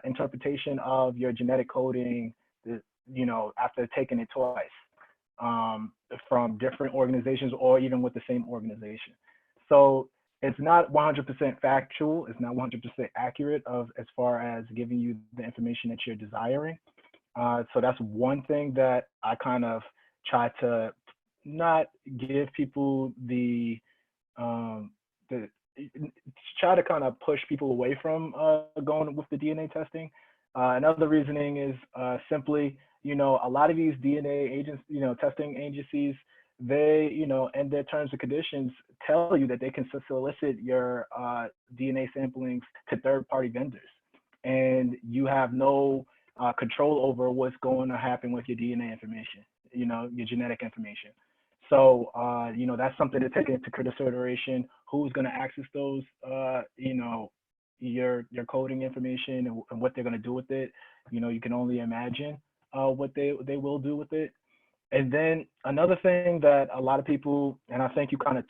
interpretation of your genetic coding, after taking it twice from different organizations or even with the same organization. So it's not 100% factual, it's not 100% accurate as far as giving you the information that you're desiring. So that's one thing that I kind of try to not give people try to kind of push people away from going with the DNA testing. Another reasoning is simply, a lot of these DNA agents, testing agencies, they, in their terms and conditions, tell you that they can solicit your DNA samplings to third-party vendors, and you have no control over what's going to happen with your DNA information, your genetic information. So, that's something to take into consideration. Who's going to access those, your coding information and what they're going to do with it. You can only imagine what they will do with it. And then another thing that a lot of people, and I think you kind of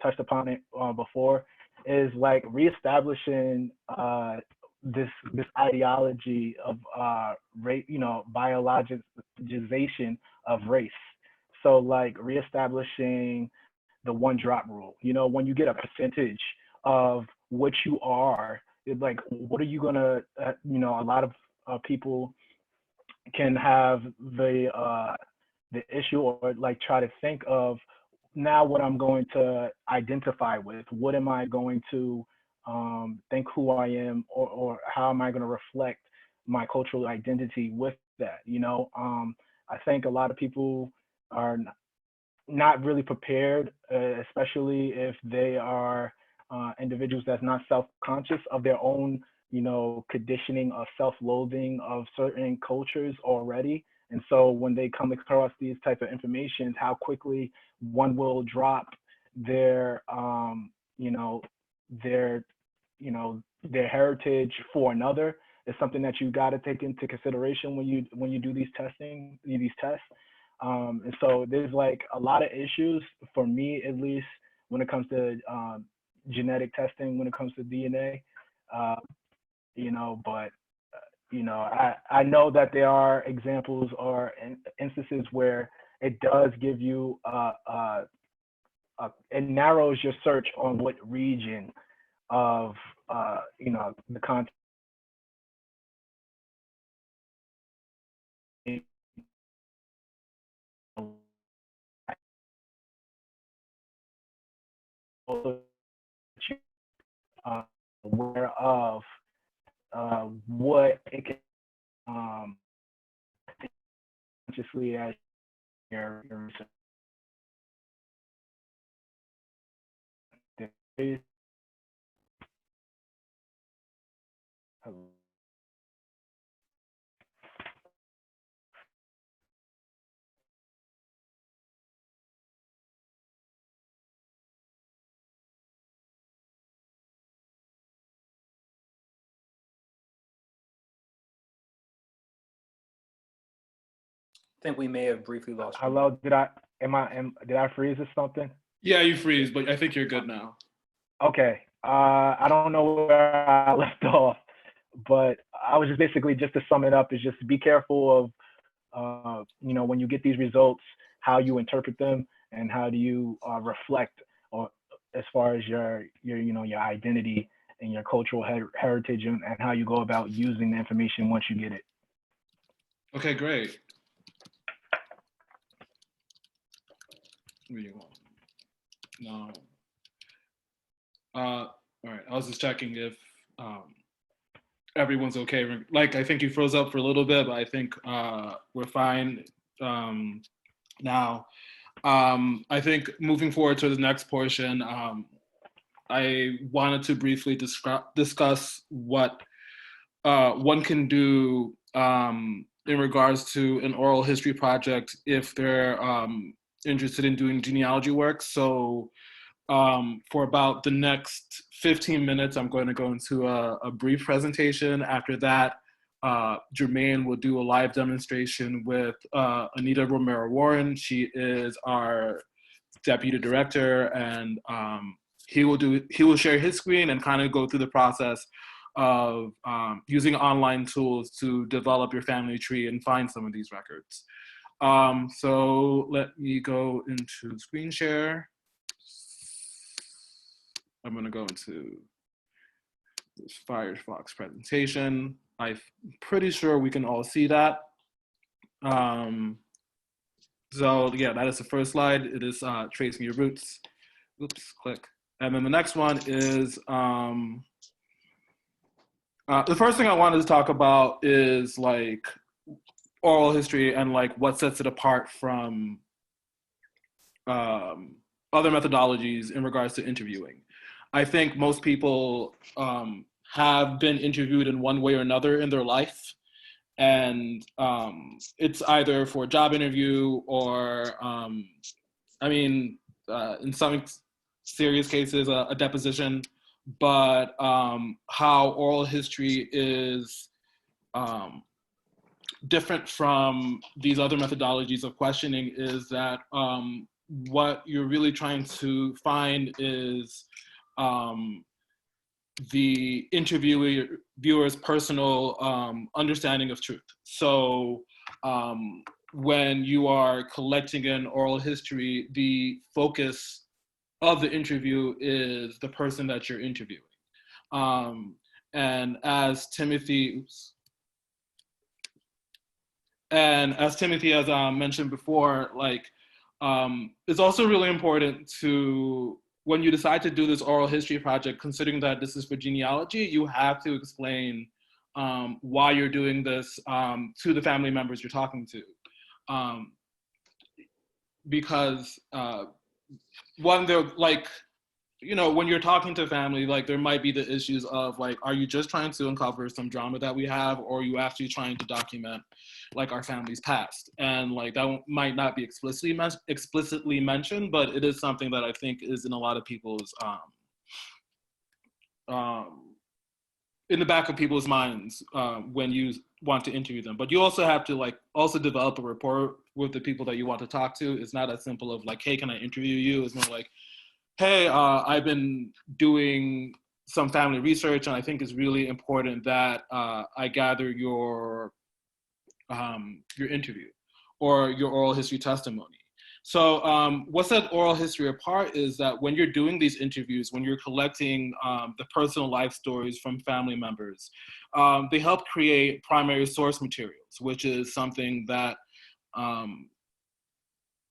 touched upon it before, is like reestablishing this ideology of race, biologization of race. So like reestablishing the one drop rule. When you get a percentage of what you are, like what are you gonna, a lot of people can have the issue or like try to think of now what I'm going to identify with. What am I going to think who I am, or how am I going to reflect my cultural identity with that? I think a lot of people are not really prepared, especially if they are individuals that's not self-conscious of their own, conditioning of self-loathing of certain cultures already. And so when they come across these type of information, how quickly one will drop their, you know, their, you know, their heritage for another is something that you got to take into consideration when you do these tests. And so there's like a lot of issues for me, at least, when it comes to genetic testing, when it comes to DNA, you know, but you know, I know that there are examples or instances where it does give you, it narrows your search on what region of, you know, the content. Aware of what it can consciously as your research. I think we may have briefly lost. Hello, did I freeze or something? Yeah, you freeze, but I think you're good now. Okay, I don't know where I left off, but I was just basically, just to sum it up, is just be careful of, you know, when you get these results, how you interpret them and how do you reflect, or as far as your you know, your identity and your cultural heritage, and how you go about using the information once you get it. Okay, great. Where you going? No. All right, I was just checking if everyone's okay. Like, I think you froze up for a little bit, but I think we're fine now. I think moving forward to the next portion, I wanted to briefly discuss what one can do in regards to an oral history project if they're interested in doing genealogy work. So for about the next 15 minutes, I'm going to go into a brief presentation. After that, Jermaine will do a live demonstration with Anita Romero-Warren. She is our deputy director, and he will share his screen and kind of go through the process of using online tools to develop your family tree and find some of these records. So let me go into screen share. I'm gonna go into this Firefox presentation. I'm pretty sure we can all see that. So yeah, that is the first slide. It is tracing your roots. Oops, click. And then the next one is, the first thing I wanted to talk about is like oral history and like what sets it apart from other methodologies in regards to interviewing. I think most people have been interviewed in one way or another in their life. And it's either for a job interview or, I mean, in some serious cases, a deposition. But how oral history is different from these other methodologies of questioning is that what you're really trying to find is the interviewer's personal understanding of truth. So when you are collecting an oral history, the focus of the interview is the person that you're interviewing. And as Timothy has mentioned before, like, it's also really important to, when you decide to do this oral history project, considering that this is for genealogy, you have to explain why you're doing this to the family members you're talking to. Because one, they're like, you know, when you're talking to family, like there might be the issues of like, are you just trying to uncover some drama that we have, or are you actually trying to document like our family's past? And like that might not be explicitly mentioned, but it is something that I think is in a lot of people's in the back of people's minds when you want to interview them. But you also have to like also develop a rapport with the people that you want to talk to. It's not as simple of like, hey, can I interview you? It's more like, hey, I've been doing some family research, and I think it's really important that I gather your interview or your oral history testimony. So what sets oral history apart is that when you're doing these interviews, when you're collecting the personal life stories from family members, they help create primary source materials, which is something that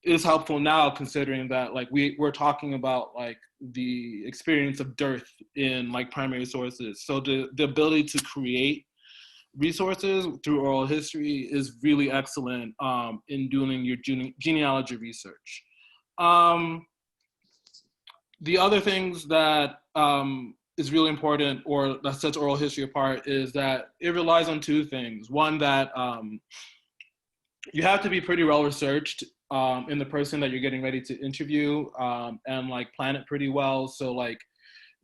is helpful now, considering that like we're talking about like the experience of dearth in like primary sources. So the ability to create resources through oral history is really excellent in doing your genealogy research. The other things that is really important, or that sets oral history apart, is that it relies on two things. One, that you have to be pretty well researched in the person that you're getting ready to interview, and like plan it pretty well. So like,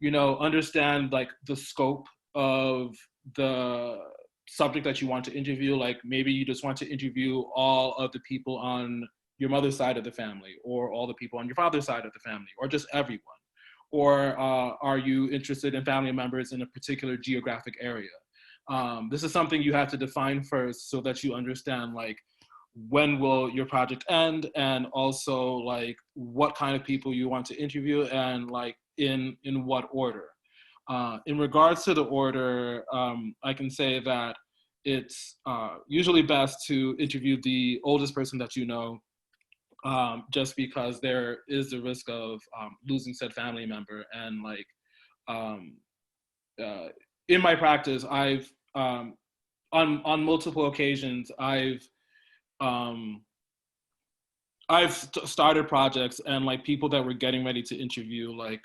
you know, understand like the scope of the subject that you want to interview. Like maybe you just want to interview all of the people on your mother's side of the family, or all the people on your father's side of the family, or just everyone. Or are you interested in family members in a particular geographic area? This is something you have to define first, so that you understand like when will your project end, and also like what kind of people you want to interview, and like in what order. In regards to the order, I can say that it's usually best to interview the oldest person that you know, just because there is the risk of losing said family member. And like in my practice, I've on multiple occasions I've started projects, and like people that were getting ready to interview like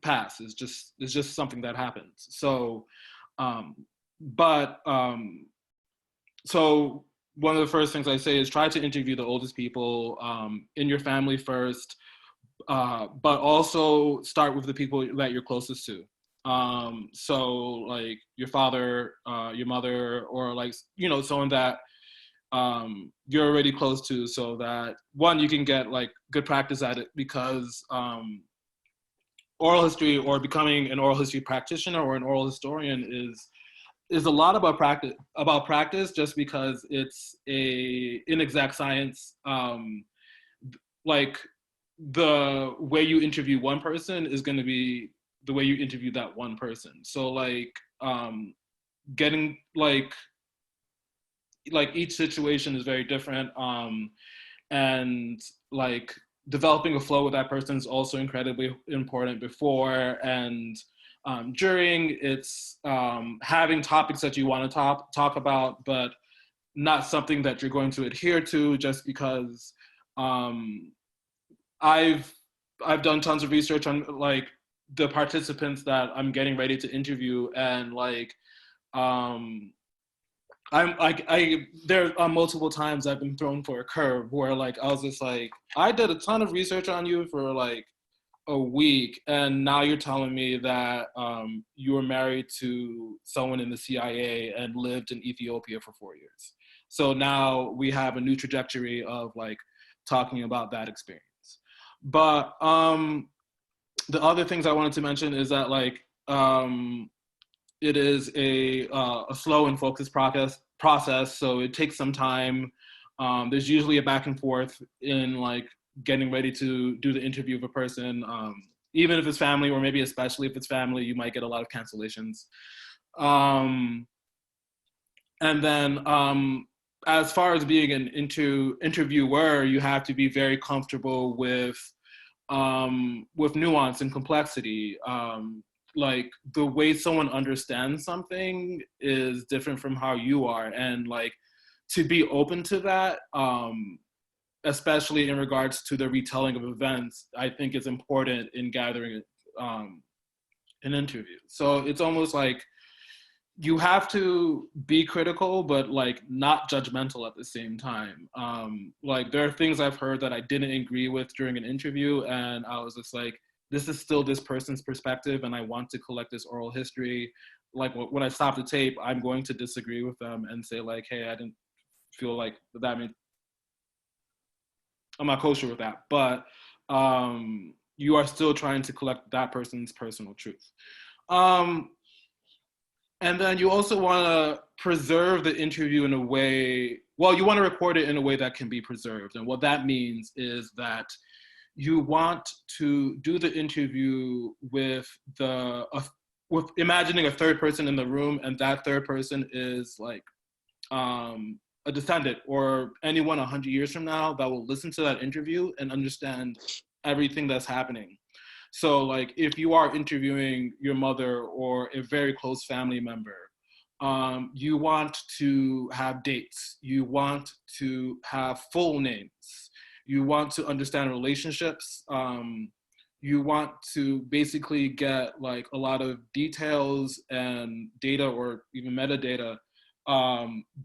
pass. It's just something that happens. So so one of the first things I say is try to interview the oldest people in your family first, but also start with the people that you're closest to. So like your father, your mother, or like, you know, someone that you're already close to, so that one, you can get like good practice at it, because oral history, or becoming an oral history practitioner or an oral historian, is a lot about practice, just because it's a inexact science. Like the way you interview one person is going to be the way you interview that one person. So like getting like each situation is very different, and like developing a flow with that person is also incredibly important before and during. It's having topics that you want to talk about, but not something that you're going to adhere to just because. I've done tons of research on like the participants that I'm getting ready to interview, and like there are multiple times I've been thrown for a curve where like I was just like, I did a ton of research on you for like a week, and now you're telling me that you were married to someone in the CIA and lived in Ethiopia for 4 years. So now we have a new trajectory of like talking about that experience. But the other things I wanted to mention is that like it is a slow and focused process, so it takes some time. There's usually a back and forth in like getting ready to do the interview of a person, even if it's family, or maybe especially if it's family, you might get a lot of cancellations. And then as far as being an interviewer, you have to be very comfortable with nuance and complexity. Like the way someone understands something is different from how you are, and like to be open to that, especially in regards to the retelling of events, I think is important in gathering an interview. So it's almost like you have to be critical, but like not judgmental at the same time. Like there are things I've heard that I didn't agree with during an interview, and I was just like, this is still this person's perspective, and I want to collect this oral history. Like when I stop the tape, I'm going to disagree with them and say like, hey, I didn't feel like that made, I'm not kosher with that. But you are still trying to collect that person's personal truth. And then you also want to preserve the interview in a way, well, you want to record it in a way that can be preserved. And what that means is that you want to do the interview with with imagining a third person in the room, and that third person is like a descendant or anyone 100 years from now that will listen to that interview and understand everything that's happening. So like if you are interviewing your mother or a very close family member, you want to have dates, you want to have full names, you want to understand relationships, you want to basically get like a lot of details and data or even metadata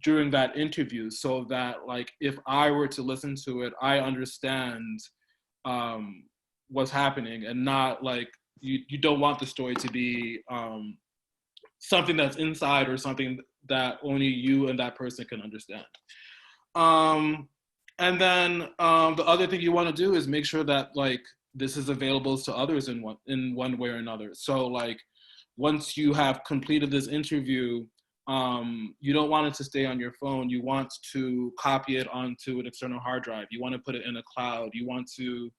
during that interview, so that like if I were to listen to it, I understand what's happening, and not like you don't want the story to be something that's inside or something that only you and that person can understand. And then the other thing you want to do is make sure that like this is available to others in one way or another. So like once you have completed this interview, you don't want it to stay on your phone. You want to copy it onto an external hard drive. You want to put it in a cloud. You want to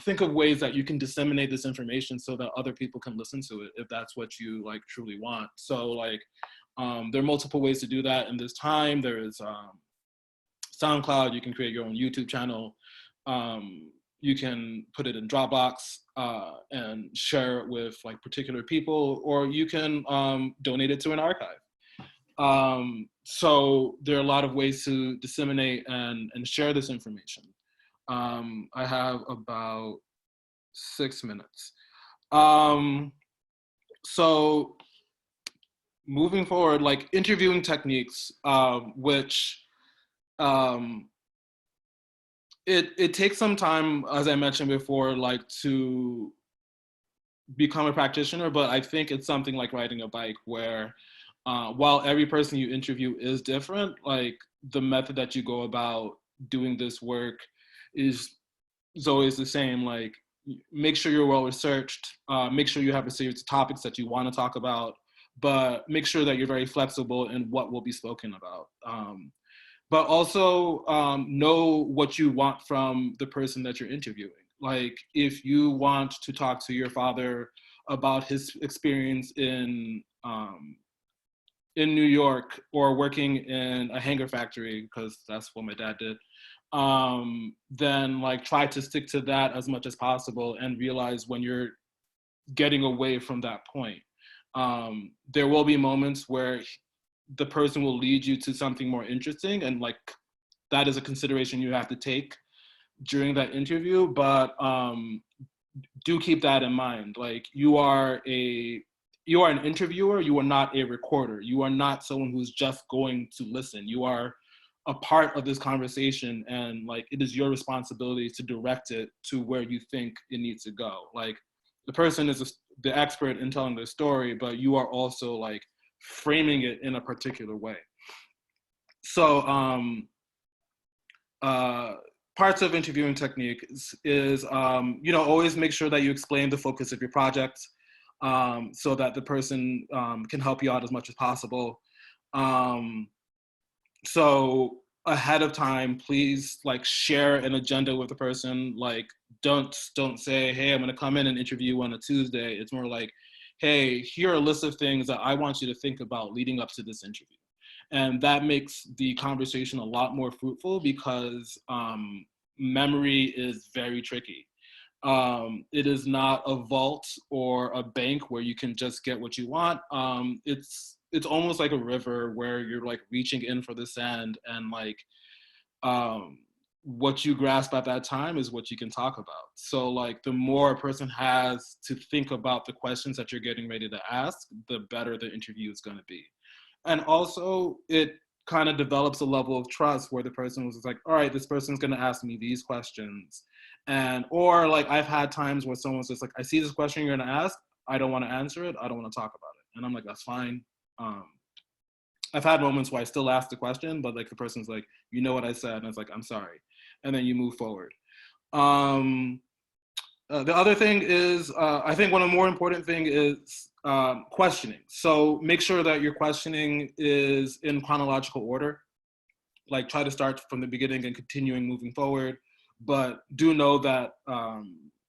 think of ways that you can disseminate this information so that other people can listen to it if that's what you like truly want. So like there are multiple ways to do that in this time. There is SoundCloud. You can create your own YouTube channel. You can put it in Dropbox and share it with like particular people, or you can donate it to an archive. So there are a lot of ways to disseminate and share this information. I have about 6 minutes. So moving forward, like interviewing techniques, which it takes some time, as I mentioned before, like to become a practitioner, but I think it's something like riding a bike where while every person you interview is different, like the method that you go about doing this work is always the same. Like make sure you're well researched, make sure you have a series of topics that you want to talk about, but make sure that you're very flexible in what will be spoken about. But also know what you want from the person that you're interviewing. Like if you want to talk to your father about his experience in New York or working in a hanger factory, because that's what my dad did, then like try to stick to that as much as possible and realize when you're getting away from that point. There will be moments where the person will lead you to something more interesting, and like that is a consideration you have to take during that interview, but do keep that in mind. Like you are an interviewer, you are not a recorder. You are not someone who's just going to listen. You are a part of this conversation, and like it is your responsibility to direct it to where you think it needs to go. Like the person is the expert in telling their story, but you are also like framing it in a particular way. So parts of interviewing technique is always make sure that you explain the focus of your project so that the person can help you out as much as possible. So ahead of time, please like share an agenda with the person. Like don't say, hey, I'm gonna come in and interview you on a Tuesday. It's more like, hey, here are a list of things that I want you to think about leading up to this interview. And that makes the conversation a lot more fruitful because memory is very tricky. It is not a vault or a bank where you can just get what you want. It's almost like a river where you're like reaching in for the sand, and like what you grasp at that time is what you can talk about. So like the more a person has to think about the questions that you're getting ready to ask, the better the interview is going to be. And also it kind of develops a level of trust where the person was like, all right, this person's going to ask me these questions. And, or like I've had times where someone's just like, I see this question you're going to ask, I don't want to answer it, I don't want to talk about it. And I'm like, that's fine. I've had moments where I still ask the question, but like the person's like, you know what I said? And it's like, I'm sorry. And then you move forward. The other thing is, I think one of the more important thing is questioning. So make sure that your questioning is in chronological order. Like try to start from the beginning and continuing moving forward. But do know that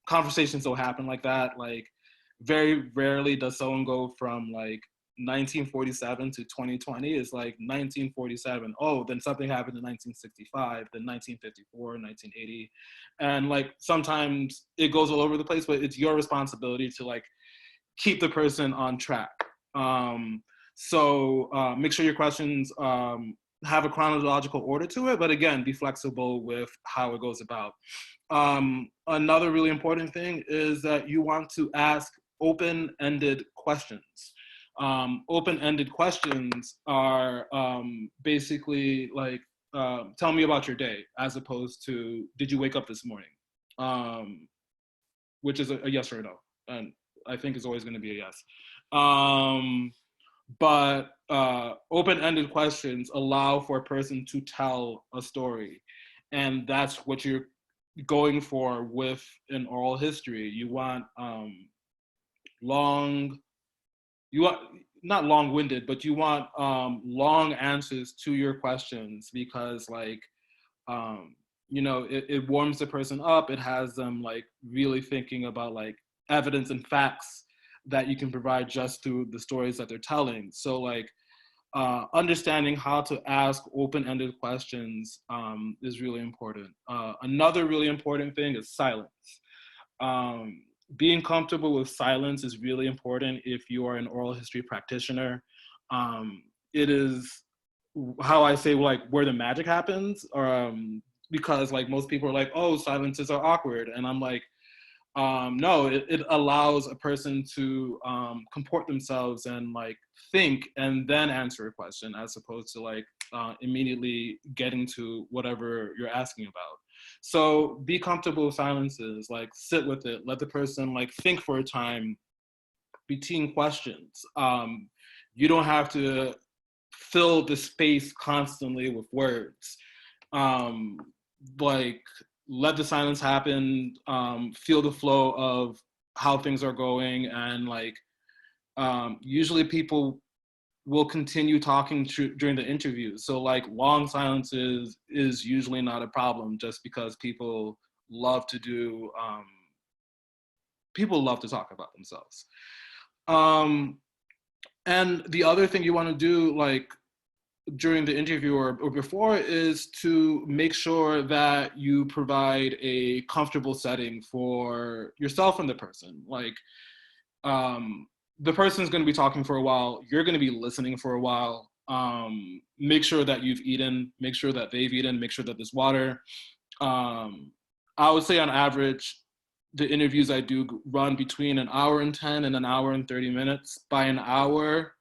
conversations don't happen like that. Like very rarely does someone go from like 1947 to 2020 is like 1947. Oh, then something happened in 1965, then 1954, 1980. And like sometimes it goes all over the place, but it's your responsibility to like keep the person on track. So make sure your questions have a chronological order to it, but again, be flexible with how it goes about. Another really important thing is that you want to ask open-ended questions. Open-ended questions are basically like, tell me about your day, as opposed to, did you wake up this morning? Which is a yes or a no, and I think it's always gonna be a yes. But open-ended questions allow for a person to tell a story, and that's what you're going for with an oral history. You want not long-winded, but you want long answers to your questions, because like, you know, it warms the person up. It has them like really thinking about like evidence and facts that you can provide just through the stories that they're telling. So like understanding how to ask open-ended questions is really important. Another really important thing is silence. Being comfortable with silence is really important if you are an oral history practitioner. It is how I say like where the magic happens, because like most people are like, oh, silences are awkward. And I'm like, no, it allows a person to comport themselves and like think and then answer a question, as opposed to like immediately getting to whatever you're asking about. So be comfortable with silences, like sit with it, let the person like think for a time between questions. You don't have to fill the space constantly with words. Like let the silence happen, feel the flow of how things are going, and like usually people will continue talking during the interview. So like long silences is usually not a problem, just because people love to do, people love to talk about themselves. And the other thing you want to do like during the interview or before is to make sure that you provide a comfortable setting for yourself and the person. Like the person's going to be talking for a while, you're going to be listening for a while. Make sure that you've eaten, make sure that they've eaten, make sure that there's water. I would say on average, the interviews I do run between 1 hour and 10 and 1 hour and 30 minutes. By an hour,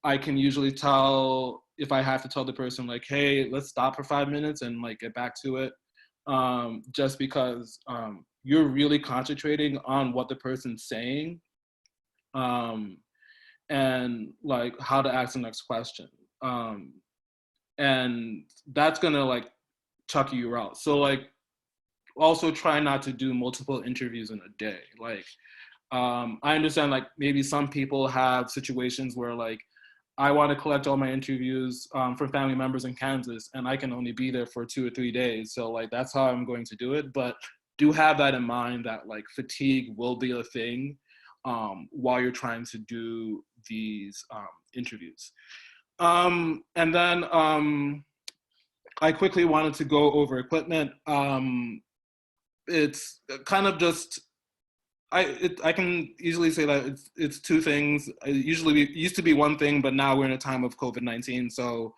I can usually tell if I have to tell the person like, hey, let's stop for 5 minutes and like get back to it. Just because you're really concentrating on what the person's saying, and like how to ask the next question. And that's gonna like chuck you out. So like also try not to do multiple interviews in a day. Like I understand like maybe some people have situations where like I want to collect all my interviews from family members in Kansas, and I can only be there for 2 or 3 days. So like that's how I'm going to do it. But do have that in mind, that like fatigue will be a thing while you're trying to do these interviews. And then I quickly wanted to go over equipment. It's kind of just, I can easily say that it's 2 things. It used to be 1 thing, but now we're in a time of COVID-19, so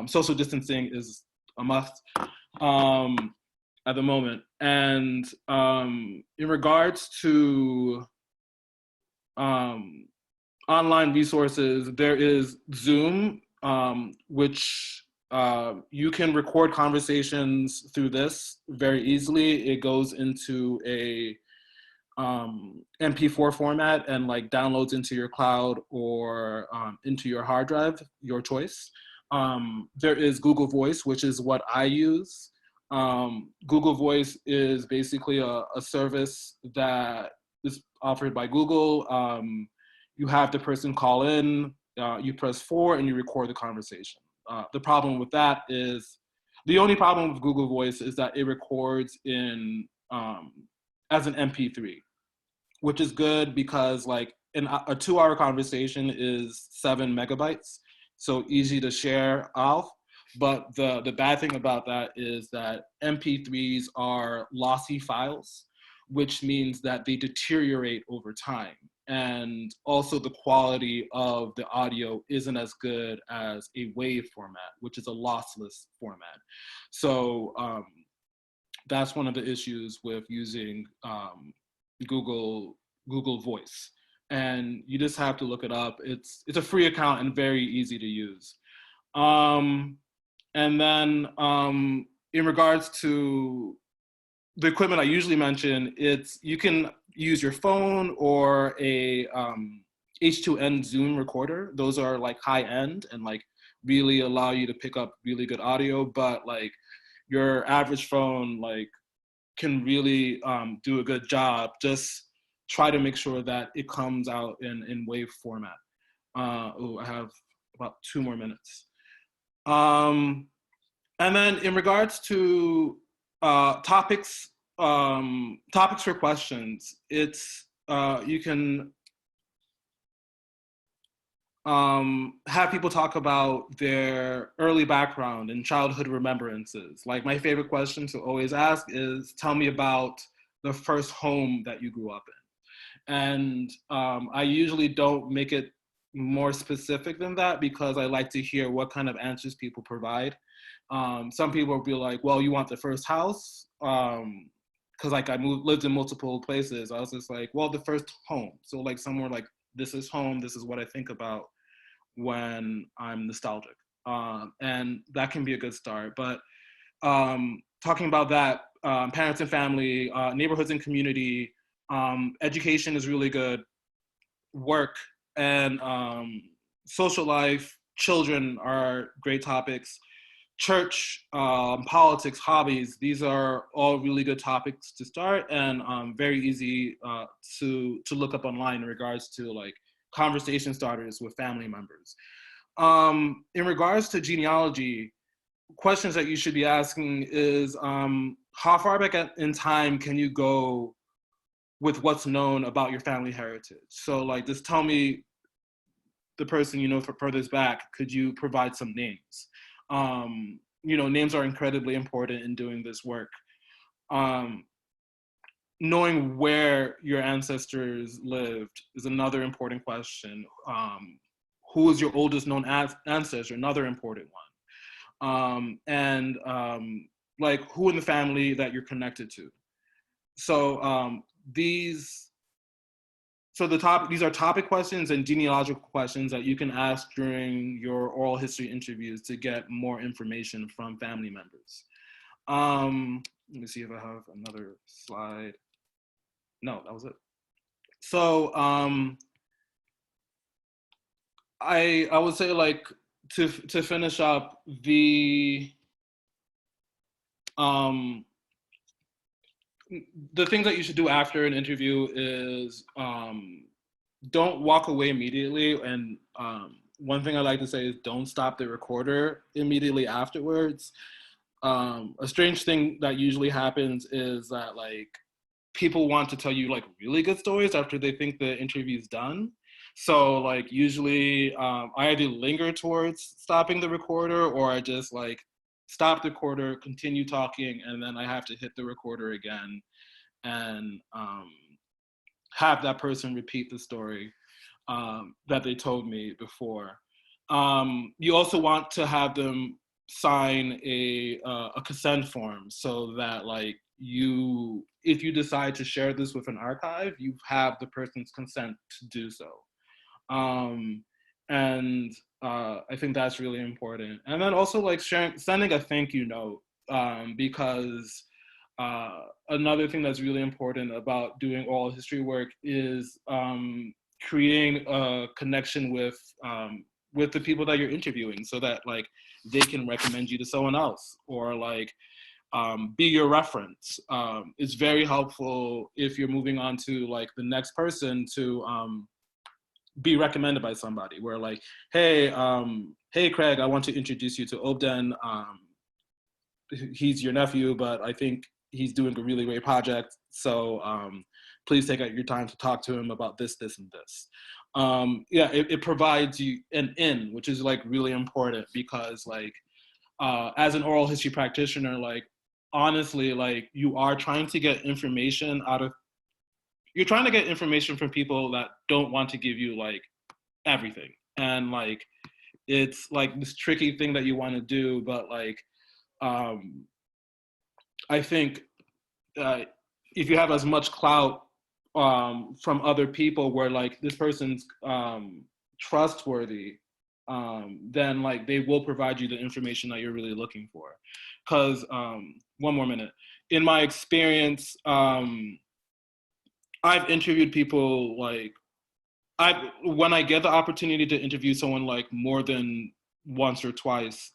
social distancing is a must. at the moment. And in regards to online resources, there is Zoom, which you can record conversations through this very easily. It goes into a MP4 format and like downloads into your cloud or into your hard drive, your choice. There is Google Voice, which is what I use. Google Voice is basically a service that is offered by Google. You have the person call in, you press 4 and you record the conversation. The problem with that is, the only problem with Google Voice is that it records in as an MP3, which is good because like a 2-hour conversation is 7 megabytes, so easy to share off. But the bad thing about that is that MP3s are lossy files, which means that they deteriorate over time. And also the quality of the audio isn't as good as a WAV format, which is a lossless format. So that's one of the issues with using Google Voice. And you just have to look it up. It's a free account and very easy to use. And then in regards to the equipment I usually mention, you can use your phone or a H2N Zoom recorder. Those are like high end and like really allow you to pick up really good audio, but like your average phone like can really do a good job. Just try to make sure that it comes out in WAV format. I have about 2 more minutes. And then in regards to topics for questions, it's you can have people talk about their early background and childhood remembrances. Like my favorite question to always ask is, tell me about the first home that you grew up in. And I usually don't make it more specific than that because I like to hear what kind of answers people provide. Some people will be like, well, you want the first house? Because like I lived in multiple places. I was just like, well, the first home. So like somewhere like, this is home, this is what I think about when I'm nostalgic. And that can be a good start. But talking about that, parents and family, neighborhoods and community, education is really good, work, and social life, children are great topics. Church, politics, hobbies, these are all really good topics to start and very easy to look up online in regards to like conversation starters with family members. In regards to genealogy, questions that you should be asking is how far back in time can you go with what's known about your family heritage? So like, just tell me the person you know furthest back, could you provide some names? You know, names are incredibly important in doing this work. Knowing where your ancestors lived is another important question. Who is your oldest known ancestor? Another important one. Like who in the family that you're connected to. So these are topic questions and genealogical questions that you can ask during your oral history interviews to get more information from family members. Let me see if I have another slide. No, that was it. So I would say like to finish up, the things that you should do after an interview is don't walk away immediately. And one thing I like to say is don't stop the recorder immediately afterwards. A strange thing that usually happens is that like people want to tell you like really good stories after they think the interview's done. So like usually I either linger towards stopping the recorder or I just like stop the recorder, continue talking, and then I have to hit the recorder again and have that person repeat the story that they told me before. You also want to have them sign a consent form so that like if you decide to share this with an archive, you have the person's consent to do so. And I think that's really important. And then also like sending a thank you note, because another thing that's really important about doing oral history work is creating a connection with the people that you're interviewing, so that like they can recommend you to someone else, or like be your reference. It's very helpful if you're moving on to like the next person to be recommended by somebody, where like, hey, hey Craig, I want to introduce you to Obden. He's your nephew, but I think he's doing a really great project. So please take out your time to talk to him about this, this, and this. Yeah, it provides you an in, which is like really important, because like as an oral history practitioner, like honestly, like you are trying to get information you're trying to get information from people that don't want to give you like everything. And like, it's like this tricky thing that you want to do, but like, I think if you have as much clout from other people where like this person's trustworthy, then like they will provide you the information that you're really looking for. Because one more minute, in my experience, I've interviewed people like, when I get the opportunity to interview someone like more than once or twice,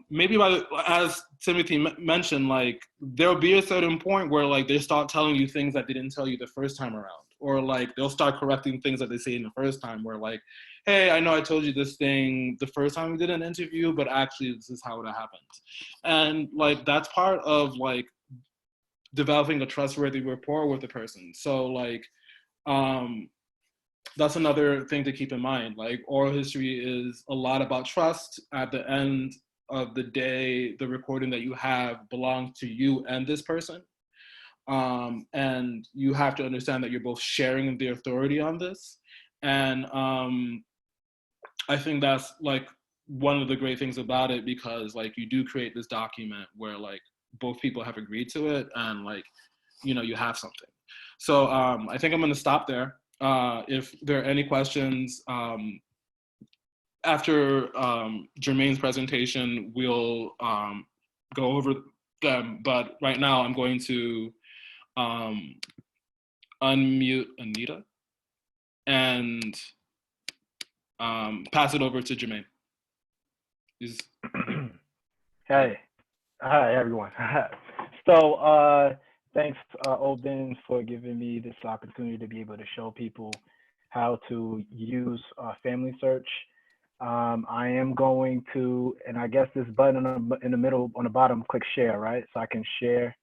maybe as Timothy mentioned, like there'll be a certain point where like they start telling you things that they didn't tell you the first time around, or like they'll start correcting things that they say in the first time, where like, hey, I know I told you this thing the first time we did an interview, but actually this is how it happened. And like that's part of like developing a trustworthy rapport with the person. So like, that's another thing to keep in mind. Like oral history is a lot about trust. At the end of the day, the recording that you have belongs to you and this person. And you have to understand that you're both sharing the authority on this. And I think that's like one of the great things about it, because like you do create this document where like both people have agreed to it, and like, you know, you have something. So I think I'm gonna stop there. If there are any questions, after Jermaine's presentation, we'll go over them. But right now I'm going to unmute Anita and pass it over to Jermaine. Hey, hi everyone. So thanks Obden for giving me this opportunity to be able to show people how to use family search. I am going to, and I guess this button in the middle on the bottom, click share, right? So I can share.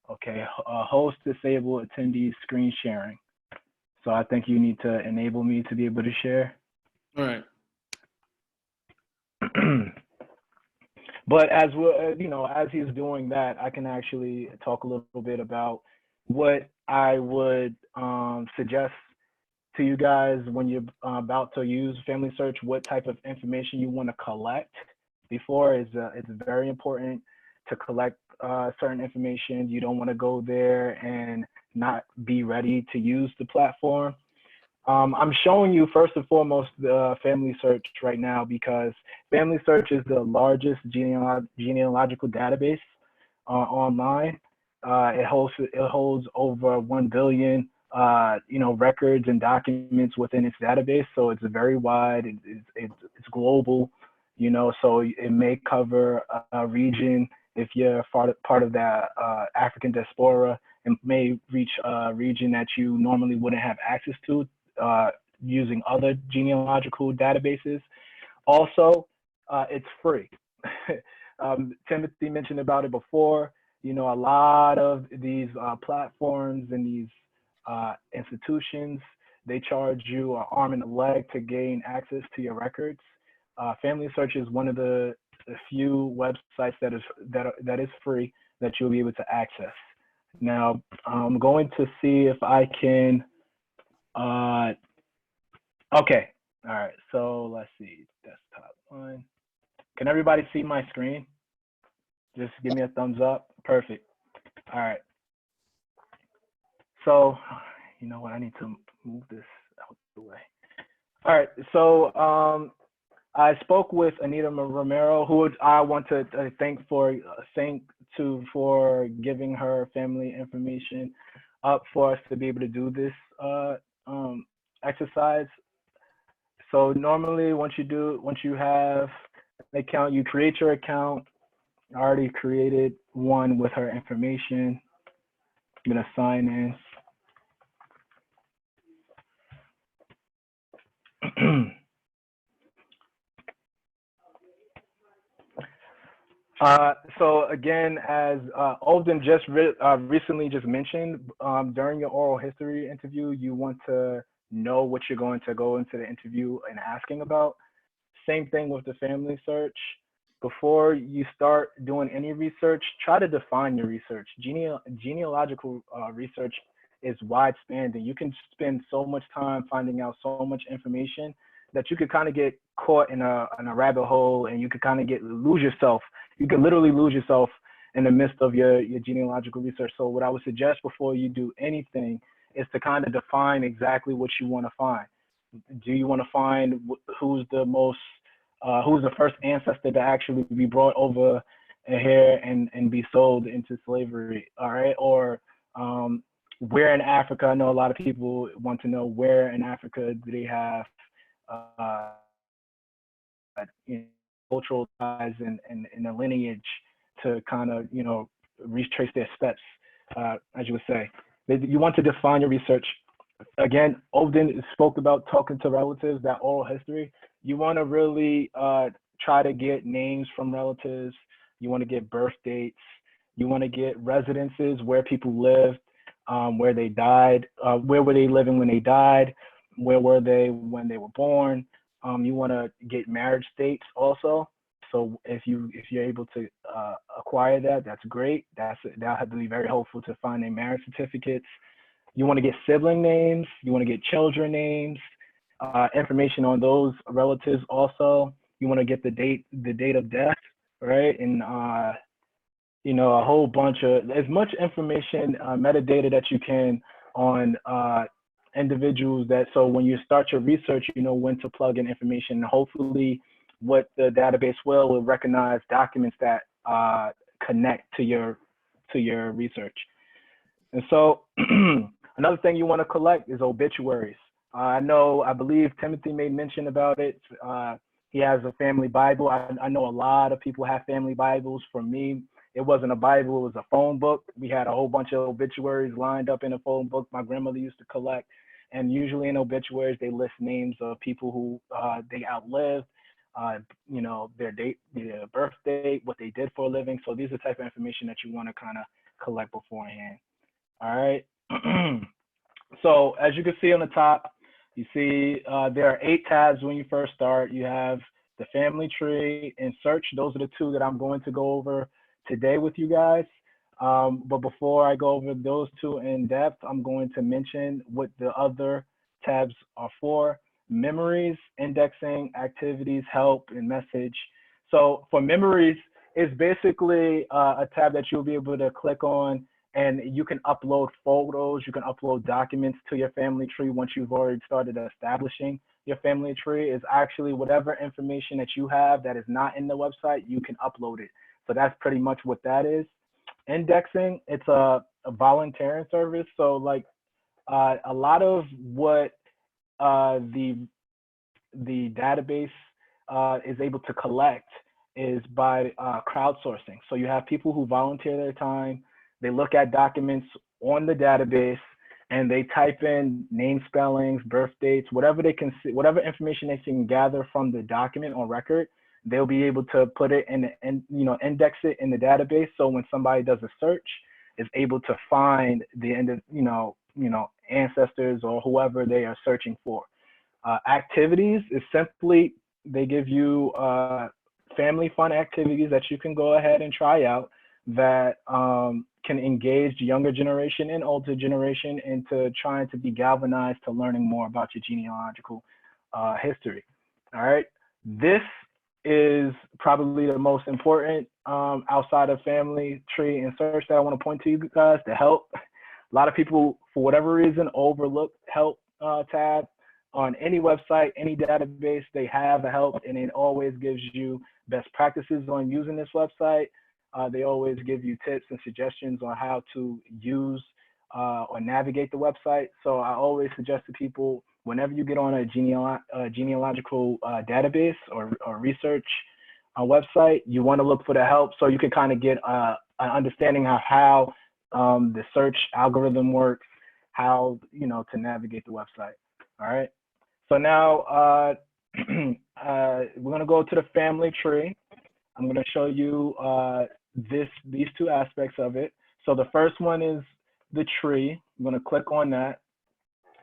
Okay, host disable attendees screen sharing. So I think you need to enable me to be able to share. All right. But as we're, you know, as he's doing that, I can actually talk a little bit about what I would suggest to you guys when you're about to use family search. What type of information you want to collect before is it's very important to collect certain information. You don't want to go there and not be ready to use the platform. I'm showing you first and foremost the family search right now, because family search is the largest genealogical database online. It holds over 1 billion you know, records and documents within its database. So it's very wide. It's global, you know. So it may cover a region. If you're part of that African diaspora, it may reach a region that you normally wouldn't have access to using other genealogical databases. Also, it's free. Timothy mentioned about it before. You know, a lot of these platforms and these institutions, they charge you an arm and a leg to gain access to your records. Family Search is one of the few websites that is free that you'll be able to access. Now, I'm going to see if I can. Okay, all right. So let's see, desktop. Fine. Can everybody see my screen? Just give me a thumbs up. Perfect. All right. So, you know what? I need to move this out the way. All right. So, I spoke with Anita Romero, who I want to thank for giving her family information up for us to be able to do this exercise. So normally, once you have an account, you create your account. I already created one with her information. I'm gonna sign in. So again, as Obden just recently just mentioned, during your oral history interview, you want to know what you're going to go into the interview and asking about. Same thing with the family search. Before you start doing any research, try to define your research. Genealogical research is wide-span, and you can spend so much time finding out so much information that you could kind of get caught in a rabbit hole, and you could kind of lose yourself. You could literally lose yourself in the midst of your genealogical research. So what I would suggest before you do anything is to kind of define exactly what you want to find. Do you want to find who's the first ancestor to actually be brought over here and be sold into slavery, all right? Or where in Africa, I know a lot of people want to know where in Africa do they have cultural ties and a lineage to kind of, retrace their steps, as you would say. You want to define your research. Again, Obden spoke about talking to relatives, that oral history. You want to really try to get names from relatives. You want to get birth dates. You want to get residences, where people lived, where they died, where were they living when they died, where were they when they were born. You want to get marriage dates also. So if you're able to acquire that, that's great. That'll have to be very helpful to find their marriage certificates. You want to get sibling names. You want to get children names, information on those relatives also. You want to get the date of death, right? And a whole bunch of, as much information, metadata that you can on individuals, so when you start your research, you know when to plug in information. Hopefully what the database will recognize documents that connect to your research. And so another thing you want to collect is obituaries. I believe Timothy made mention about it. He has a family Bible. I know a lot of people have family Bibles. For me, it wasn't a Bible, it was a phone book. We had a whole bunch of obituaries lined up in a phone book my grandmother used to collect. And usually in obituaries, they list names of people who they outlived, their date, their birth date, what they did for a living. So these are the type of information that you want to kind of collect beforehand. All right. So as you can see on the top, you see there are 8 tabs when you first start. You have the family tree and search. Those are the 2 that I'm going to go over today with you guys. But before I go over those 2 in depth, I'm going to mention what the other tabs are for: memories, indexing, activities, help, and message. So for memories, it's basically a tab that you'll be able to click on, and you can upload photos, you can upload documents to your family tree once you've already started establishing your family tree. Is actually whatever information that you have that is not in the website, you can upload it. So that's pretty much what that is. Indexing, it's a volunteering service. So like a lot of what the database is able to collect is by crowdsourcing. So you have people who volunteer their time, they look at documents on the database, and they type in name spellings, birth dates, whatever they can see, whatever information they can gather from the document on record, they'll be able to put it in and index it in the database. So when somebody does a search, is able to find the ancestors or whoever they are searching for. Activities is simply, they give you family fun activities that you can go ahead and try out that can engage the younger generation and older generation into trying to be galvanized to learning more about your genealogical history. All right, this is probably the most important outside of family tree and search that I want to point to you guys, the help. A lot of people, for whatever reason, overlook help tab. On any website, any database, they have a help, and it always gives you best practices on using this website. They always give you tips and suggestions on how to use or navigate the website. So I always suggest to people, whenever you get on a genealogical database or research website, you want to look for the help so you can kind of get an understanding of how the search algorithm works, how, to navigate the website. All right. So now we're going to go to the family tree. I'm going to show you these two aspects of it. So the first one is the tree. I'm going to click on that.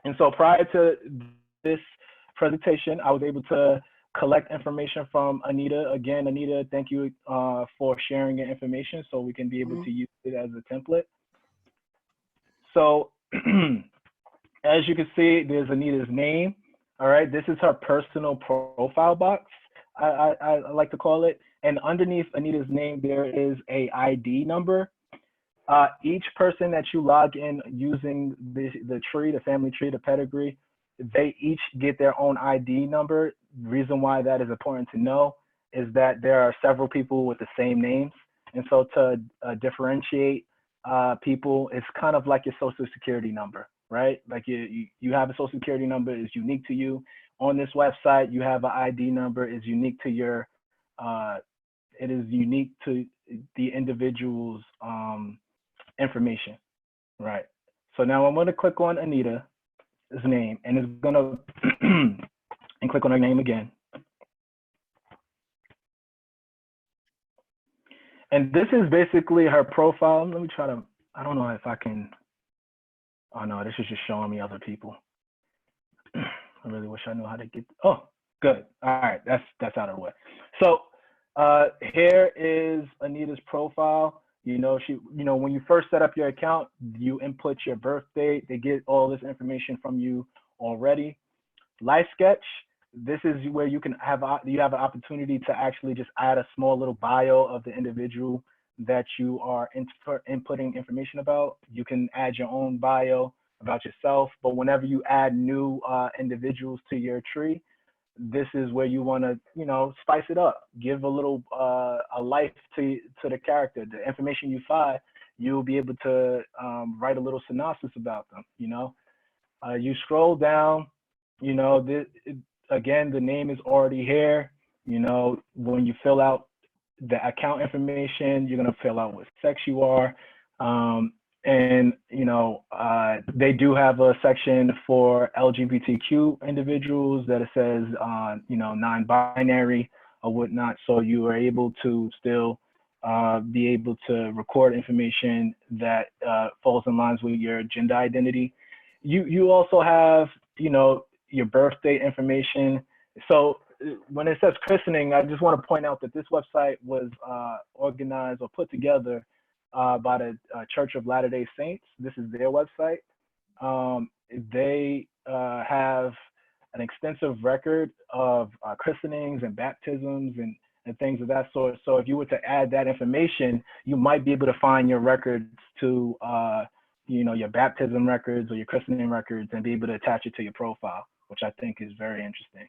And so prior to this presentation, I was able to collect information from Anita. Again, Anita, thank you for sharing your information so we can be able to use it as a template. So as you can see, there's Anita's name. All right, this is her personal profile box, I like to call it. And underneath Anita's name, there is a ID number. Each person that you log in using the tree, the family tree, the pedigree, they each get their own ID number. The reason why that is important to know is that there are several people with the same names. And so to differentiate people, it's kind of like your social security number, right? Like you have a social security number, is unique to you. On this website, you have an ID number, is unique to your, it is unique to the individual's information, right? So now I'm going to click on Anita's name, and it's going to, and click on her name again. And this is basically her profile. Let me try to, I don't know if I can, oh no, this is just showing me other people. I really wish I knew how to get, oh, good. All right, that's out of the way. So here is Anita's profile. When you first set up your account, you input your birth date. They get all this information from you already. Life sketch. This is where you have an opportunity to actually just add a small little bio of the individual that you are inputting information about. You can add your own bio about yourself, but whenever you add new individuals to your tree, this is where you want to, spice it up, give a little a life to the character. The information you find, you'll be able to write a little synopsis about them. You scroll down, again, the name is already here. When you fill out the account information, you're gonna fill out what sex you are. They do have a section for LGBTQ individuals that it says, non-binary or whatnot. So you are able to still be able to record information that falls in lines with your gender identity. You also have, your birthday information. So when it says christening, I just want to point out that this website was organized or put together by the Church of Latter-day Saints. This is their website. They have an extensive record of christenings and baptisms and things of that sort. So if you were to add that information, you might be able to find your records to, your baptism records or your christening records and be able to attach it to your profile, which I think is very interesting,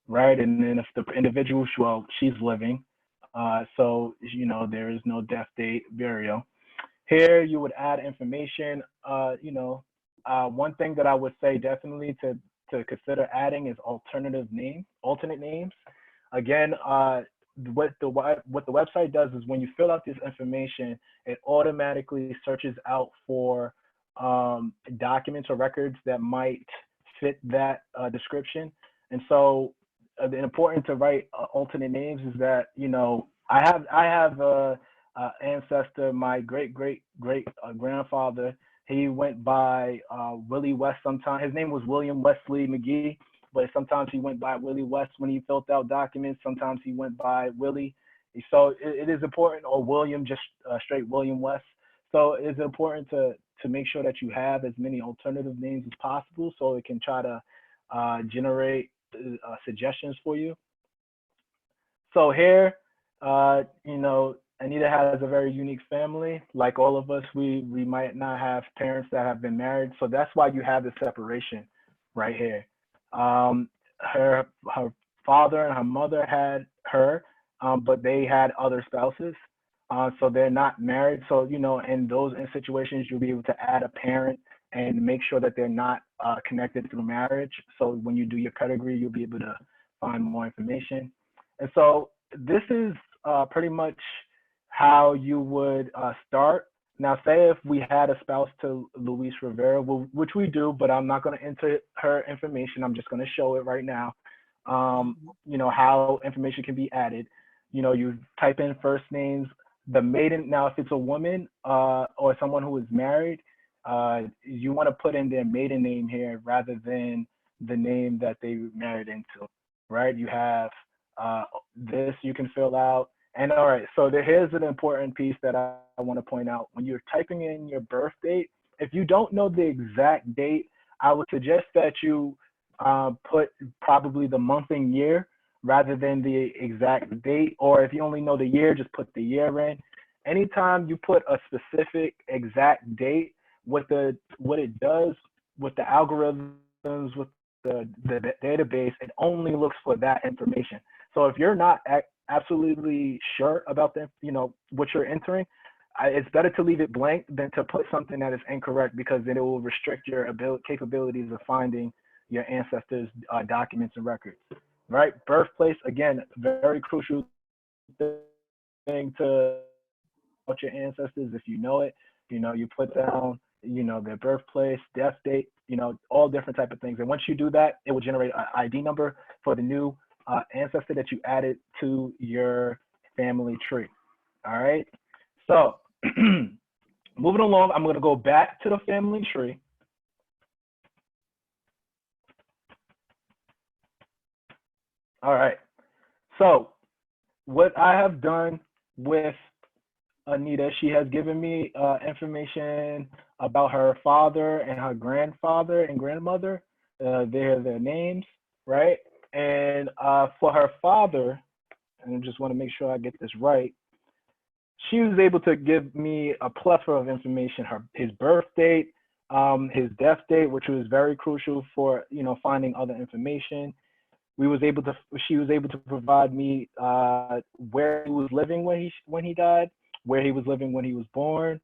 right? And then if the individual, well, she's living, so, there is no death date, burial. Here, you would add information. One thing that I would say definitely to consider adding is alternate names. Again, what the website does is when you fill out this information, it automatically searches out for documents or records that might fit that description. And so the important to write alternate names is that, I have a ancestor, my great grandfather. He went by Willie West sometimes. His name was William Wesley McGee, but sometimes he went by Willie West when he filled out documents. Sometimes he went by Willie. So it is important, or William, just straight William West. So it's important to make sure that you have as many alternative names as possible so it can try to generate suggestions for you. So here, you know, Anita has a very unique family. Like all of us, we might not have parents that have been married. So that's why you have the separation right here. Her father and her mother had her, but they had other spouses. So they're not married. So, you know, in those situations, you'll be able to add a parent and make sure that they're not connected through marriage. So when you do your pedigree, you'll be able to find more information. And so this is pretty much how you would start. Now, say if we had a spouse to Luis Rivera, which we do, but I'm not going to enter her information. I'm just going to show it right now. You know, how information can be added. You know, you type in first names, the maiden. Now, if it's a woman or someone who is married, you want to put in their maiden name here rather than the name that they married into, right? You have this you can fill out. And all right, so here's an important piece that I want to point out. When you're typing in your birth date, if you don't know the exact date, I would suggest that you put probably the month and year rather than the exact date. Or if you only know the year, just put the year in. Anytime you put a specific exact date, what it does with the algorithms, with the database, it only looks for that information. So if you're not absolutely sure about the, you know, what you're entering, it's better to leave it blank than to put something that is incorrect, because then it will restrict your capabilities of finding your ancestors' documents and records. Right? Birthplace, again, very crucial thing to about your ancestors. If you know it, you know, you put down, you know, their birthplace, death date, you know, all different type of things. And once you do that, it will generate an ID number for the new ancestor that you added to your family tree. All right. So moving along, I'm going to go back to the family tree. All right. So what I have done with Anita, she has given me information about her father and her grandfather and grandmother. They're their names, right? And for her father, and I just want to make sure I get this right, she was able to give me a plethora of information: his birth date, his death date, which was very crucial for, you know, finding other information. She was able to provide me where he was living when he died, where he was living when he was born.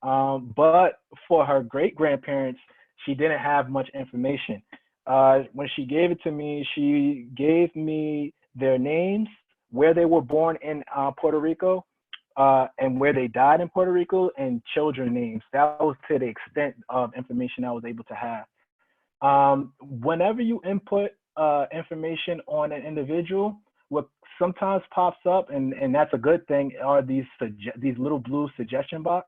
But for her great grandparents, she didn't have much information. When she gave it to me, she gave me their names, where they were born in Puerto Rico, and where they died in Puerto Rico, and children names. That was to the extent of information I was able to have. Whenever you input information on an individual, what sometimes pops up, and that's a good thing, are these little blue suggestion box.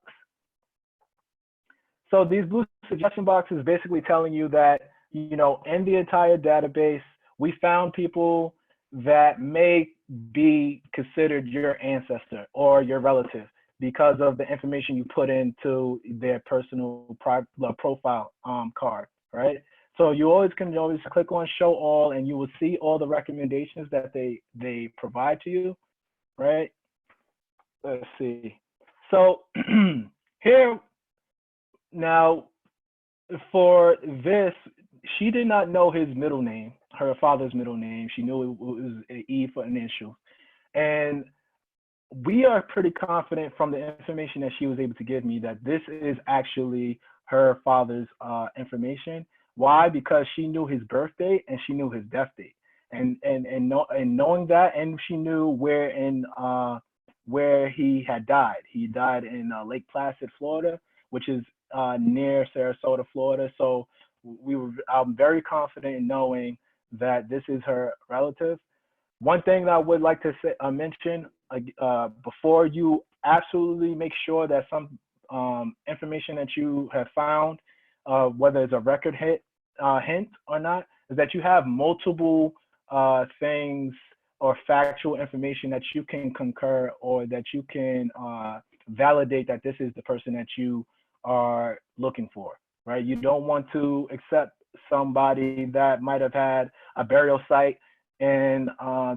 So these blue suggestion boxes basically telling you that, you know, in the entire database, we found people that may be considered your ancestor or your relative because of the information you put into their personal profile card, right? So you can always click on show all, and you will see all the recommendations that they provide to you, right? Let's see. So here, now for this, she did not know his middle name, her father's middle name. She knew it was an E for initial. And we are pretty confident from the information that she was able to give me that this is actually her father's information. Why? Because she knew his birth date and she knew his death date. And knowing that, and she knew where he had died. He died in Lake Placid, Florida, which is near Sarasota, Florida. So I'm very confident in knowing that this is her relative. One thing that I would like to mention before you absolutely make sure that some information that you have found, whether it's a record hint or not, is that you have multiple things or factual information that you can concur or that you can validate that this is the person that you are looking for, right? You don't want to accept somebody that might have had a burial site in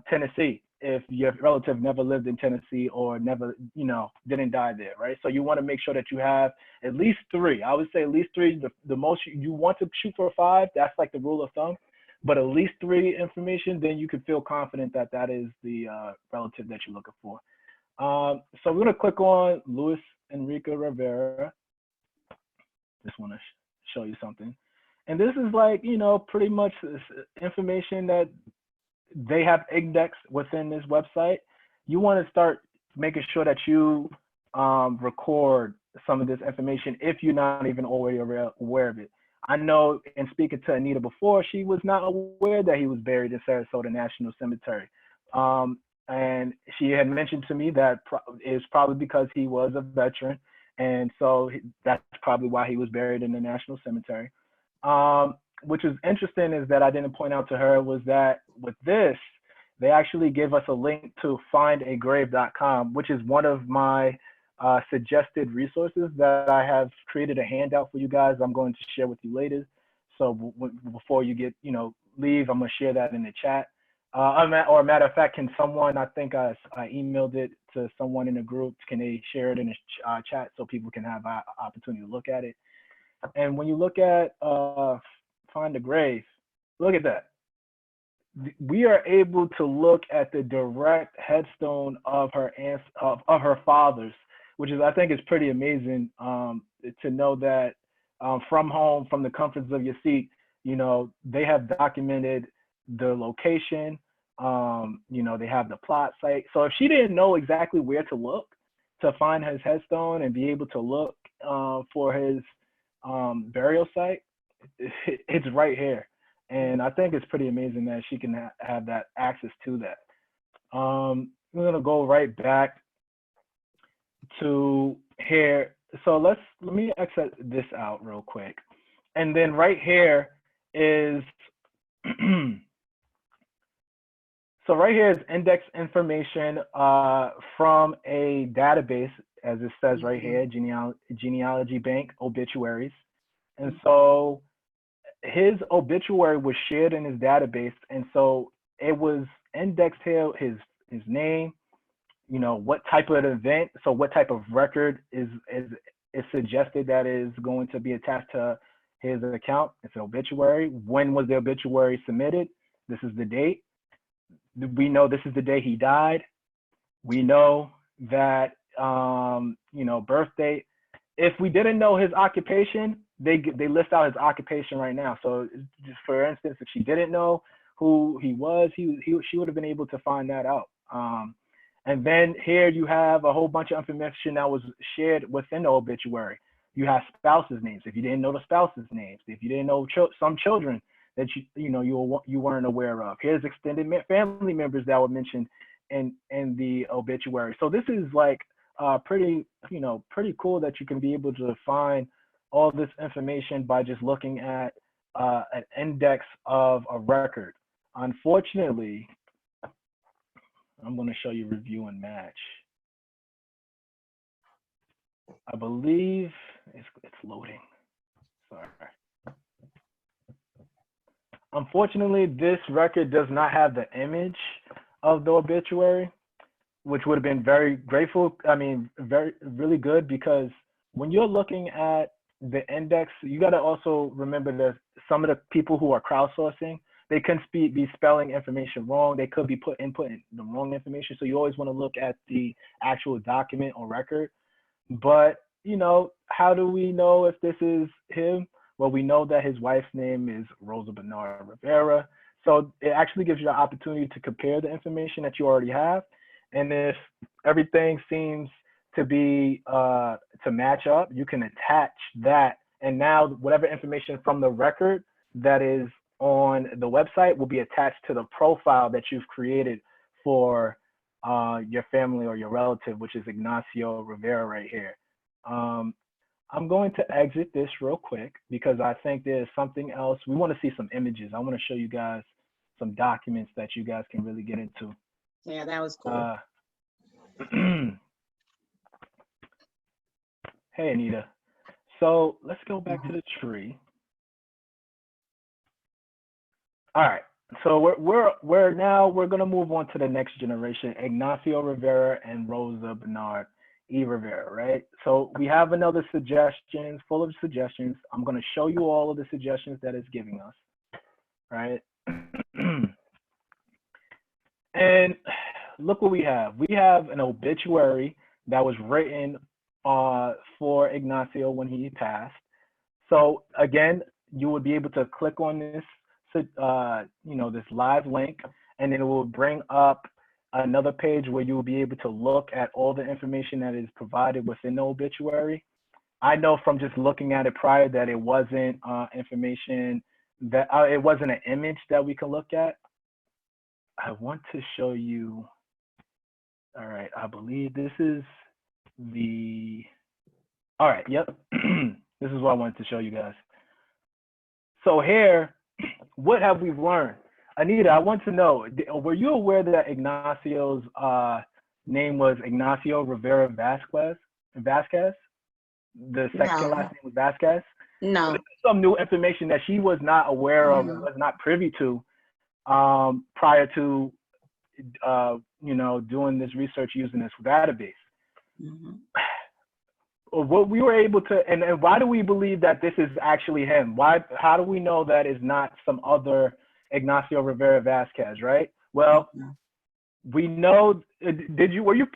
Tennessee, if your relative never lived in Tennessee or never, didn't die there, right? So you want to make sure that you have at least 3. I would say at least 3. The most you want to shoot for 5. That's like the rule of thumb. But at least 3 information, then you can feel confident that that is the relative that you're looking for. So we're going to click on Luis Enrique Rivera. Just want to show you something. And this is like, pretty much information that they have indexed within this website. You want to start making sure that you record some of this information if you're not even already aware of it. I know in speaking to Anita before, she was not aware that he was buried in Sarasota National Cemetery. And she had mentioned to me that it's probably because he was a veteran. And so that's probably why he was buried in the National Cemetery. Which is interesting is that I didn't point out to her was that with this, they actually give us a link to findagrave.com, which is one of my suggested resources that I have created a handout for you guys. I'm going to share with you later. So before you get, leave, I'm going to share that in the chat. Or matter of fact, can someone, I think I emailed it to someone in the group. Can they share it in the chat so people can have an opportunity to look at it? And when you look at Find a Grave, look at that. We are able to look at the direct headstone of her fathers, which is, I think, is pretty amazing to know that from home, from the comforts of your seat, they have documented the location. They have the plot site. So if she didn't know exactly where to look to find his headstone and be able to look for his burial site, it's right here. And I think it's pretty amazing that she can have that access to that. We're gonna go right back to here. So let me exit this out real quick. And then right here is, so right here is index information from a database, as it says right here, Genealogy Bank Obituaries. And so his obituary was shared in his database. And so it was indexed here, his name, what type of event, so what type of record is suggested that is going to be attached to his account. It's an obituary. When was the obituary submitted? This is the date. We know this is the day he died. We know that, birth date. If we didn't know his occupation, they list out his occupation right now. So just for instance, if she didn't know who he was, she would have been able to find that out. And then here you have a whole bunch of information that was shared within the obituary. You have spouses' names. If you didn't know the spouses' names, if you didn't know some children that you weren't aware of, here's extended family members that were mentioned in the obituary. So this is like pretty cool that you can be able to find all this information by just looking at an index of a record. Unfortunately, I'm going to show you review and match. I believe it's loading. Sorry. Unfortunately, this record does not have the image of the obituary, which would have been very grateful. I mean, really good, because when you're looking at the index, you got to also remember that some of the people who are crowdsourcing, they can be spelling information wrong. They could be inputting the wrong information. So you always want to look at the actual document or record. But, how do we know if this is him? Well, we know that his wife's name is Rosa Bernard Rivera. So it actually gives you the opportunity to compare the information that you already have. And if everything seems to be to match up, you can attach that. And now whatever information from the record that is on the website will be attached to the profile that you've created for your family or your relative, which is Ignacio Rivera right here. I'm going to exit this real quick because I think there's something else. We want to see some images. I want to show you guys some documents that you guys can really get into. Yeah, that was cool. Hey, Anita. So let's go back to the tree. All right. So we're going to move on to the next generation, Ignacio Rivera and Rosa Bernard E. Rivera, right? So we have another suggestions, full of suggestions. I'm going to show you all of the suggestions that it's giving us, right? And look what we have. We have an obituary that was written for Ignacio when he passed. So again, you would be able to click on this, this live link, and then it will bring up another page where you will be able to look at all the information that is provided within the obituary. I know from just looking at it prior that it wasn't information that it wasn't an image that we can look at. I want to show you. All right, I believe this is the. All right, yep. This is what I wanted to show you guys. So here, what have we learned? Anita, I want to know, were you aware that Ignacio's name was Ignacio Rivera Vasquez? The second last name was Vasquez? No. So this is some new information that she was not aware of, was not privy to prior to, doing this research using this database. What we were able to, and why do we believe that this is actually him? How do we know that is not some other Ignacio Rivera Vasquez, right? Well, we know, were you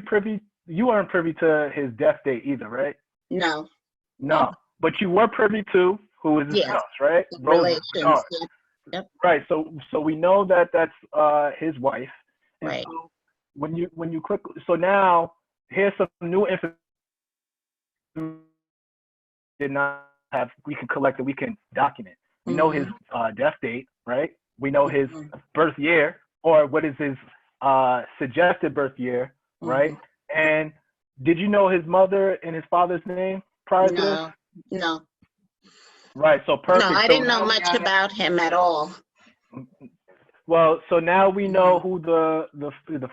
privy, you weren't privy to his death date either, right? No. No, but you were privy to who is his spouse, right? Relations. Yep. Right, so we know that that's his wife. And Right. so when you click, so now here's some new information did not have, we can collect it, we can document. We know his death date, right? We know his birth year, or what is his suggested birth year, right? And did you know his mother and his father's name prior to this? No. Right, so perfect. No, I didn't know much about him at all. Well, so now we know who the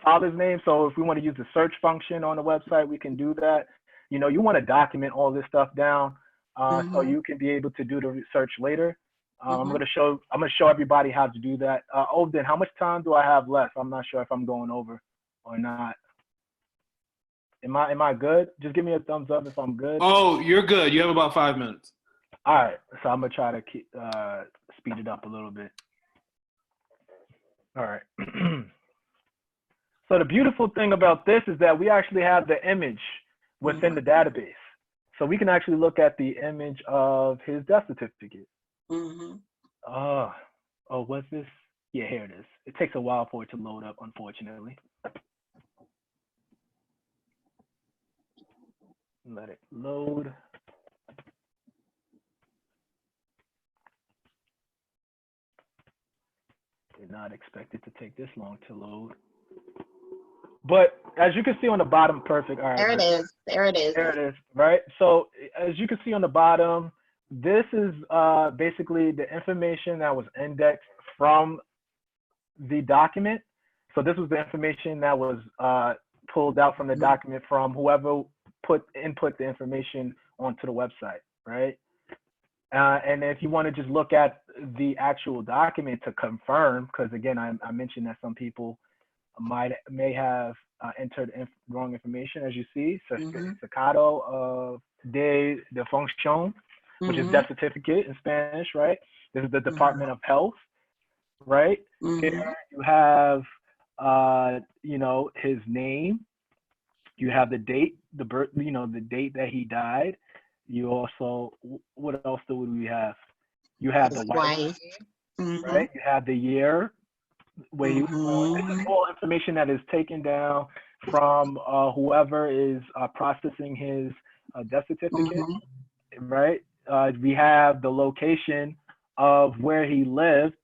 father's name. So if we want to use the search function on the website, we can do that. You know, you want to document all this stuff down so you can be able to do the research later. I'm gonna show everybody how to do that. Obden, how much time do I have left? I'm not sure if I'm going over or not. Am I good? Just give me a thumbs up if I'm good. Oh, you're good. You have about 5 minutes. All right, so I'm gonna try to keep speed it up a little bit. All right. So the beautiful thing about this is that we actually have the image within the database. So we can actually look at the image of his death certificate. Oh, what's this? Yeah, here it is. It takes a while for it to load up, unfortunately. Let it load. Did not expect it to take this long to load. But as you can see on the bottom, perfect. All right. There it is. There it is. There it is, right? So as you can see on the bottom, this is basically the information that was indexed from the document. So this was the information that was pulled out from the document from whoever input the information onto the website, right? And if you want to just look at the actual document to confirm, because again, I mentioned that some people may have entered wrong information, as you see, certificado de defunción, which is death certificate in Spanish, right? This is the Department of Health, right? Here you have, his name. You have the date, the birth, the date that he died. You also, what else do we have? You have the wife, right? You have the year where you, this is all information that is taken down from whoever is processing his death certificate, right? We have the location of where he lived.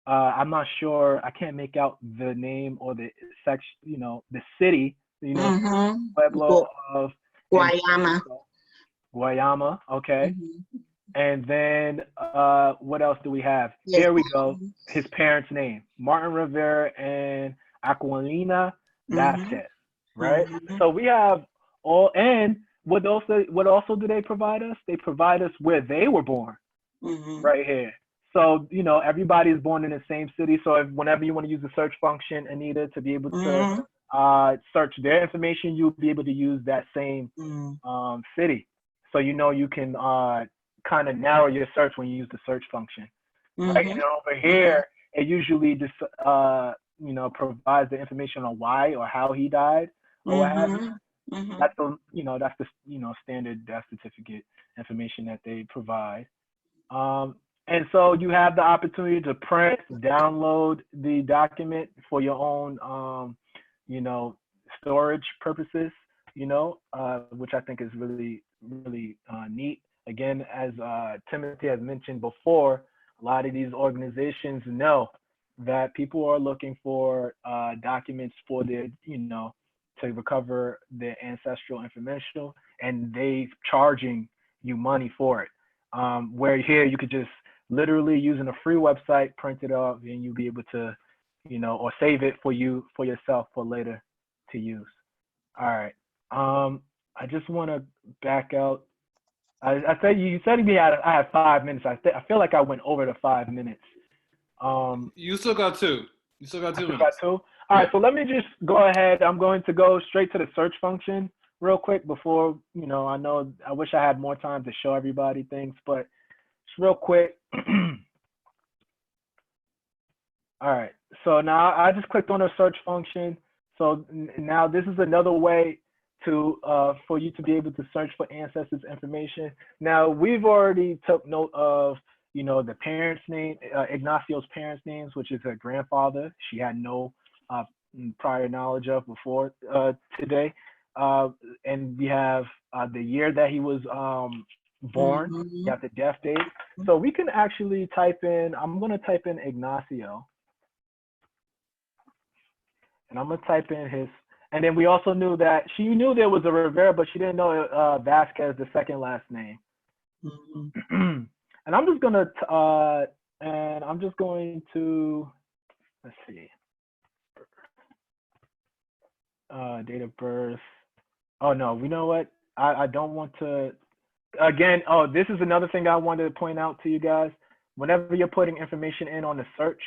I'm not sure, I can't make out the name or the section, the city, Pueblo of Guayama, okay. And then what else do we have? Here we go. His parents' name, Martin Rivera and Aquilina Vasquez, right? So we have all, and what also do they provide us? They provide us where they were born, right here. So, you know, everybody is born in the same city. So whenever you want to use the search function, Anita, to be able to search their information, you'll be able to use that same city. So, you know, you can kind of narrow your search when you use the search function. Right? And over here, it usually just, you know, provides the information on why or how he died or what have you. That's the, you know, that's the, you know, standard death certificate information that they provide. And so you have the opportunity to print, download the document for your own, you know, storage purposes, you know, which I think is really, really neat. Again, as Timothy has mentioned before, a lot of these organizations know that people are looking for documents for their, you know, to recover their ancestral information, and they charging you money for it. Where here you could just literally using a free website, print it off, and you'll be able to, you know, or save it for yourself for later to use. All right. I just want to back out. I said you said I had 5 minutes. I feel like I went over the 5 minutes. You still got 2. You still got 2 minutes. Got 2. All right. So let me just go ahead. I'm going to go straight to the search function real quick before, you know, I wish I had more time to show everybody things, but just real quick. All right. So now I just clicked on the search function. So now this is another way to for you to be able to search for ancestors information. Now we've already took note of, you know, the parents' name, Ignacio's parents' names, which is her grandfather. She had no prior knowledge of before today. And we have the year that he was born. You have the death date. So we can actually type in, I'm going to type in Ignacio. And I'm going to type in his, and then we also knew that she knew there was a Rivera, but she didn't know Vasquez, the second last name. And I'm just going to, let's see. Date of birth. Oh no, you know what? I don't want to, again, oh, this is another thing I wanted to point out to you guys. Whenever you're putting information in on the search,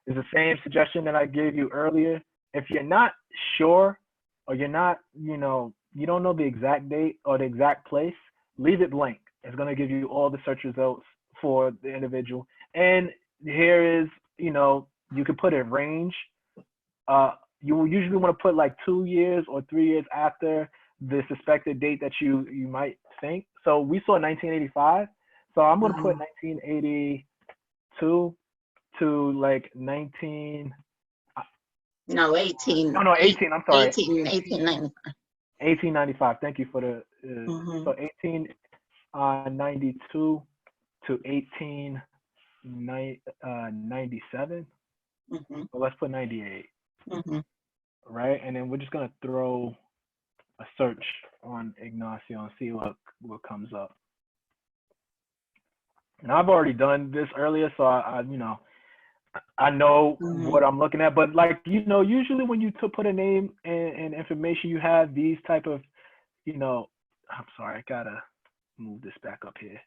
is the same suggestion that I gave you earlier. If you're not sure, or you're not, you know, you don't know the exact date or the exact place, leave it blank. It's going to give you all the search results for the individual. And here is, you know, you can put a range. You will usually want to put like 2 years or 3 years after the suspected date that you might think. So we saw 1985. So I'm going to put 1982 to like 19. No, 18. No, 18. I'm sorry. 1895. 1895. Thank you for the. So 1892 to 1897. So let's put 98. Right, and then we're just gonna throw a search on Ignacio and see what comes up. And I've already done this earlier, so I you know, I know what I'm looking at. But like, you know, usually when you put a name and information, you have these type of, you know, I'm sorry, I gotta move this back up here.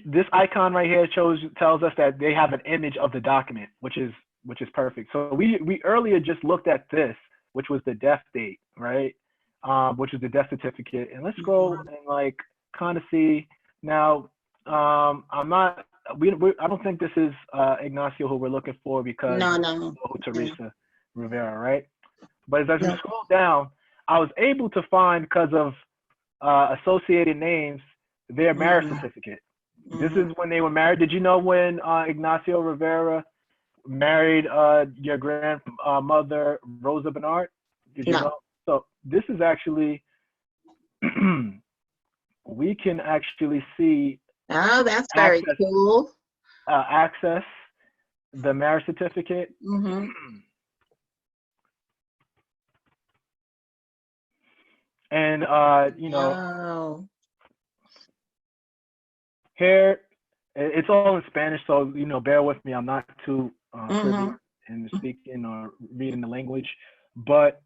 This icon right here tells us that they have an image of the document, which is perfect. So we earlier just looked at this, which was the death date, right? Which is the death certificate. And let's go and like kind of see now. I don't think this is Ignacio who we're looking for, because No. Teresa Rivera, right? But as we scroll down, I was able to find, because of associated names, their marriage certificate. This is when they were married. Did you know when Ignacio Rivera married your grandmother Rosa Bernard? Did you know? So this is actually we can actually see. Oh, that's very cool. Access the marriage certificate. And you know, here it's all in Spanish, so you know, bear with me. I'm not too privy in speaking or reading the language, but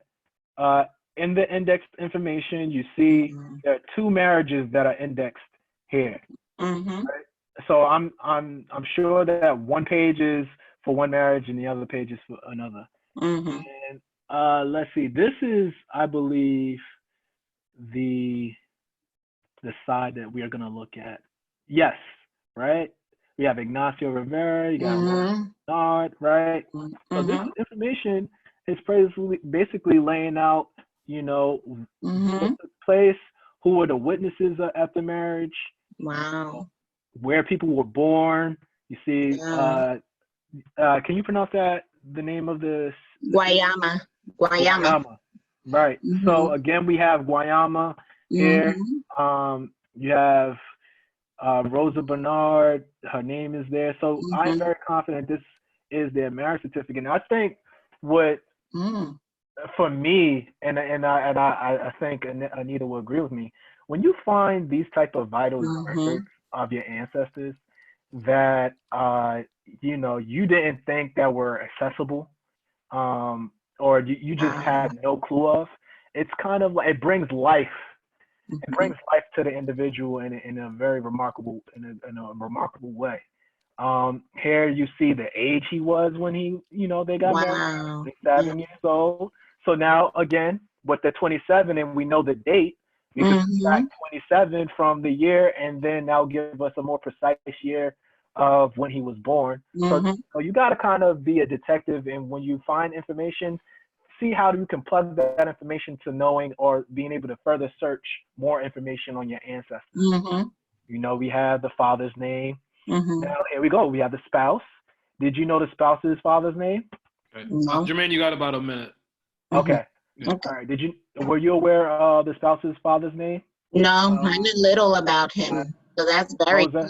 in the indexed information, you see there are 2 marriages that are indexed here. Right? so I'm sure that one page is for one marriage and the other page is for another. Mm-hmm. And let's see, this is, I believe, the side that we are going to look at. Yes, right? We have Ignacio Rivera, you got Mm-hmm. Bernard, right? So this information is basically laying out, you know, Mm-hmm. what took place, who were the witnesses at the marriage, Wow. where people were born. You see, Yeah. can you pronounce that, the name of this? Guayama. Guayama. Right. Mm-hmm. So again, we have Guayama here. Mm-hmm. You have Rosa Bernard, her name is there. So I'm very confident this is their marriage certificate. And I think what, for me, and I think Anita will agree with me, when you find these type of vital records of your ancestors that you know, you didn't think that were accessible, or you just had no clue of, it's kind of like, it brings life. It brings life to the individual in a very remarkable way. Here you see the age he was when they got married, 27 years old. So now again, with the 27, and we know the date, we can subtract 27 from the year, and then that'll give us a more precise year of when he was born. So you got to kind of be a detective, and when you find information, see how you can plug that information to knowing or being able to further search more information on your ancestors. You know, we have the father's name. Now, here we go. We have the spouse. Did you know the spouse's father's name? Okay. Jermaine, you got about a minute. Okay. Okay. All right. Were you aware of the spouse's father's name? No, I knew little about him. So that's very cool.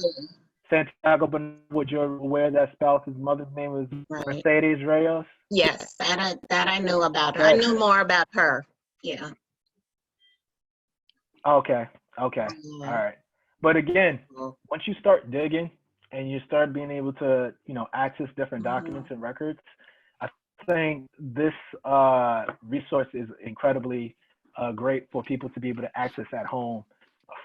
Santiago, but were you aware that spouse's mother's name was Mercedes Reyes? Yes, that I knew about her. I knew more about her. Yeah. Okay. All right. But again, once you start digging and you start being able to, you know, access different documents and records, I think this resource is incredibly great for people to be able to access at home,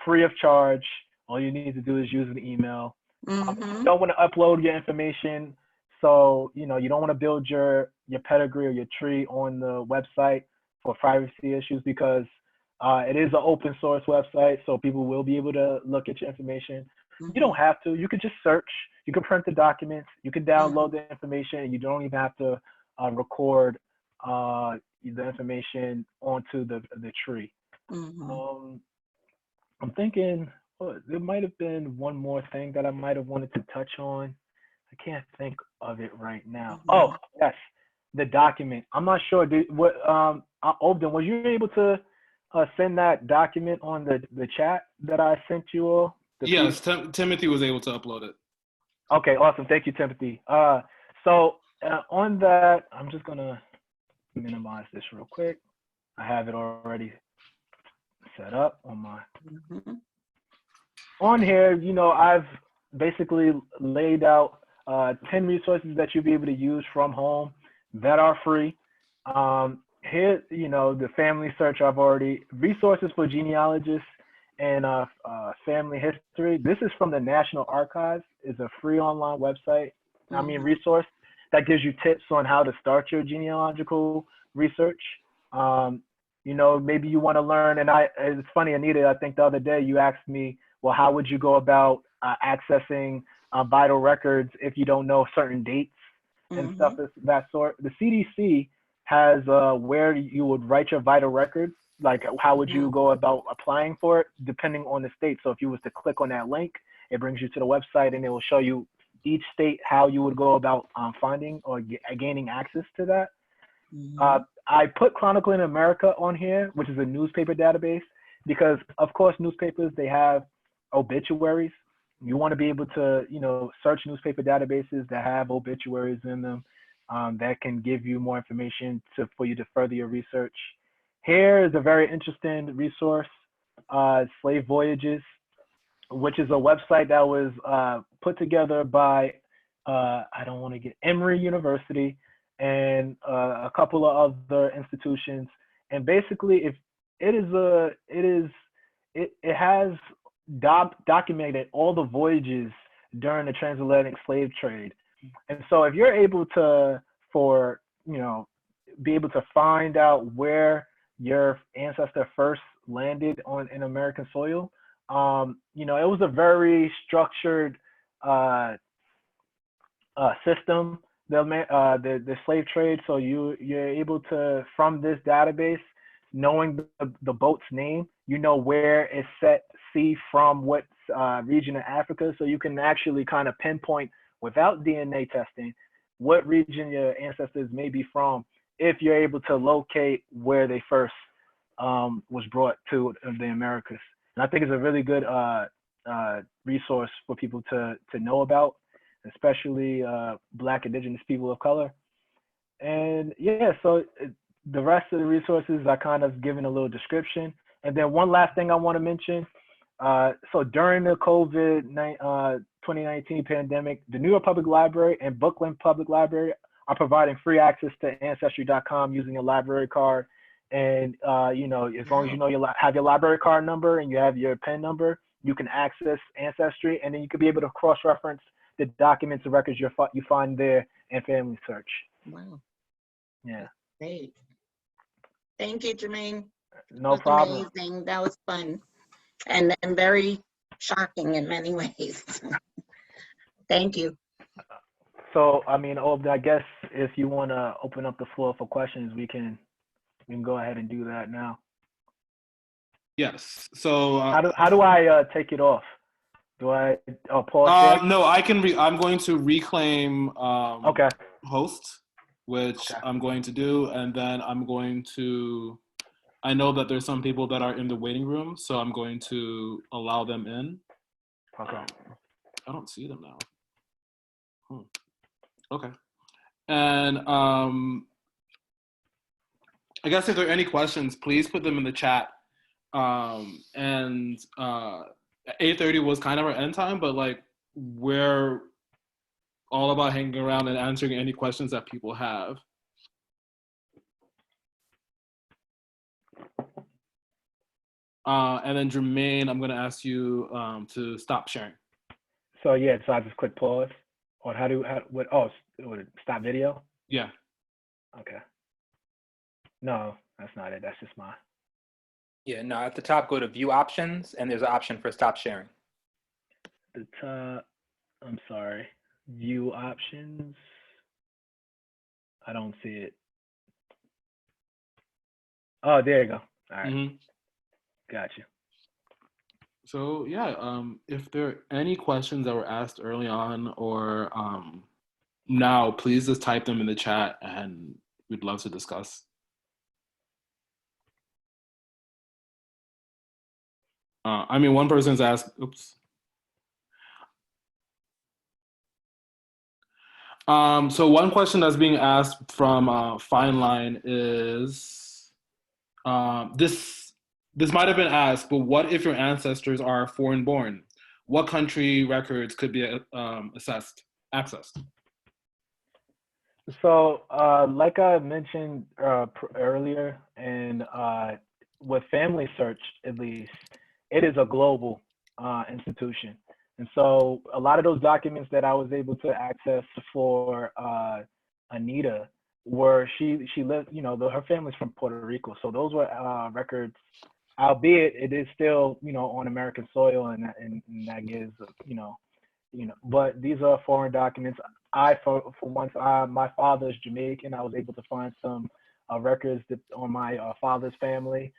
free of charge. All you need to do is use an email. You don't want to upload your information, so you know you don't want to build your pedigree or your tree on the website for privacy issues, because it is an open source website, so people will be able to look at your information. You don't have to. You could just search. You can print the documents. You can download the information, and you don't even have to record the information onto the tree. I'm thinking, there might have been one more thing that I might have wanted to touch on. I can't think of it right now. Oh, yes, the document. I'm not sure. Obden, was you able to send that document on the chat that I sent you all? Yes, Timothy was able to upload it. Okay, awesome. Thank you, Timothy. So on that, I'm just gonna minimize this real quick. I have it already set up on my. On here, you know, I've basically laid out 10 resources that you'll be able to use from home that are free. Here, you know, the family search, I've already, resources for genealogists and family history. This is from the National Archives. It's a free online website, resource that gives you tips on how to start your genealogical research. You know, maybe you want to learn, and it's funny, Anita, I think the other day you asked me, well, how would you go about accessing vital records if you don't know certain dates and stuff of that sort? The CDC has where you would write your vital records, like how would you go about applying for it, depending on the state. So if you was to click on that link, it brings you to the website and it will show you each state how you would go about finding or gaining access to that. I put Chronicle in America on here, which is a newspaper database, because of course newspapers, they have obituaries. You want to be able to, you know, search newspaper databases that have obituaries in them, that can give you more information for you to further your research. Here is a very interesting resource, Slave Voyages, which is a website that was put together by, Emory University and a couple of other institutions. And basically, it has documented all the voyages during the transatlantic slave trade. And so if you're able to, be able to find out where your ancestor first landed in American soil, it was a very structured system, the slave trade. So you're able to, from this database, knowing the boat's name, where it's set sea from what region of Africa. So you can actually kind of pinpoint without DNA testing what region your ancestors may be from, if you're able to locate where they first was brought to the Americas. And I think it's a really good resource for people to know about, especially Black, Indigenous people of color. And yeah, so the rest of the resources I kind of given a little description. And then one last thing I want to mention. So during the COVID 2019 pandemic, the New York Public Library and Brooklyn Public Library are providing free access to Ancestry.com using a library card. And as long as you have your library card number and you have your PIN number, you can access Ancestry, and then you could be able to cross-reference the documents and records you find there and family search. Wow. Yeah. Great. Thank you, Jermaine. No problem. Amazing. That was fun and very shocking in many ways. Thank you. So, Obden, I guess if you want to open up the floor for questions, we can go ahead and do that now. Yes. So how do I take it off? Do I pause there? No, I can. I'm going to reclaim Okay. host, which I'm going to do, and then I'm going to. I know that there's some people that are in the waiting room, so I'm going to allow them in. Okay. I don't see them now. Okay. And I guess if there are any questions, please put them in the chat. And 8:30 was kind of our end time, but we're all about hanging around and answering any questions that people have. And then Jermaine, I'm gonna ask you to stop sharing. So yeah, so I just click pause, or stop video? Yeah. Okay. No, that's not it. That's just mine. Yeah, no, at the top, go to view options, and there's an option for stop sharing. The top, I'm sorry, view options. I don't see it. Oh, there you go. All right. Mm-hmm. Gotcha. So yeah, if there are any questions that were asked early on or now, please just type them in the chat and we'd love to discuss. One person's asked, oops. So one question that's being asked from Fine Line is, this might have been asked, but what if your ancestors are foreign born? What country records could be accessed? So like I mentioned earlier, and with Family Search, at least, it is a global institution. And so a lot of those documents that I was able to access for Anita were, she lived, her family's from Puerto Rico. So those were records, albeit it is still, on American soil, and that gives, but these are foreign documents. For once, my father's Jamaican. I was able to find some records on my father's family.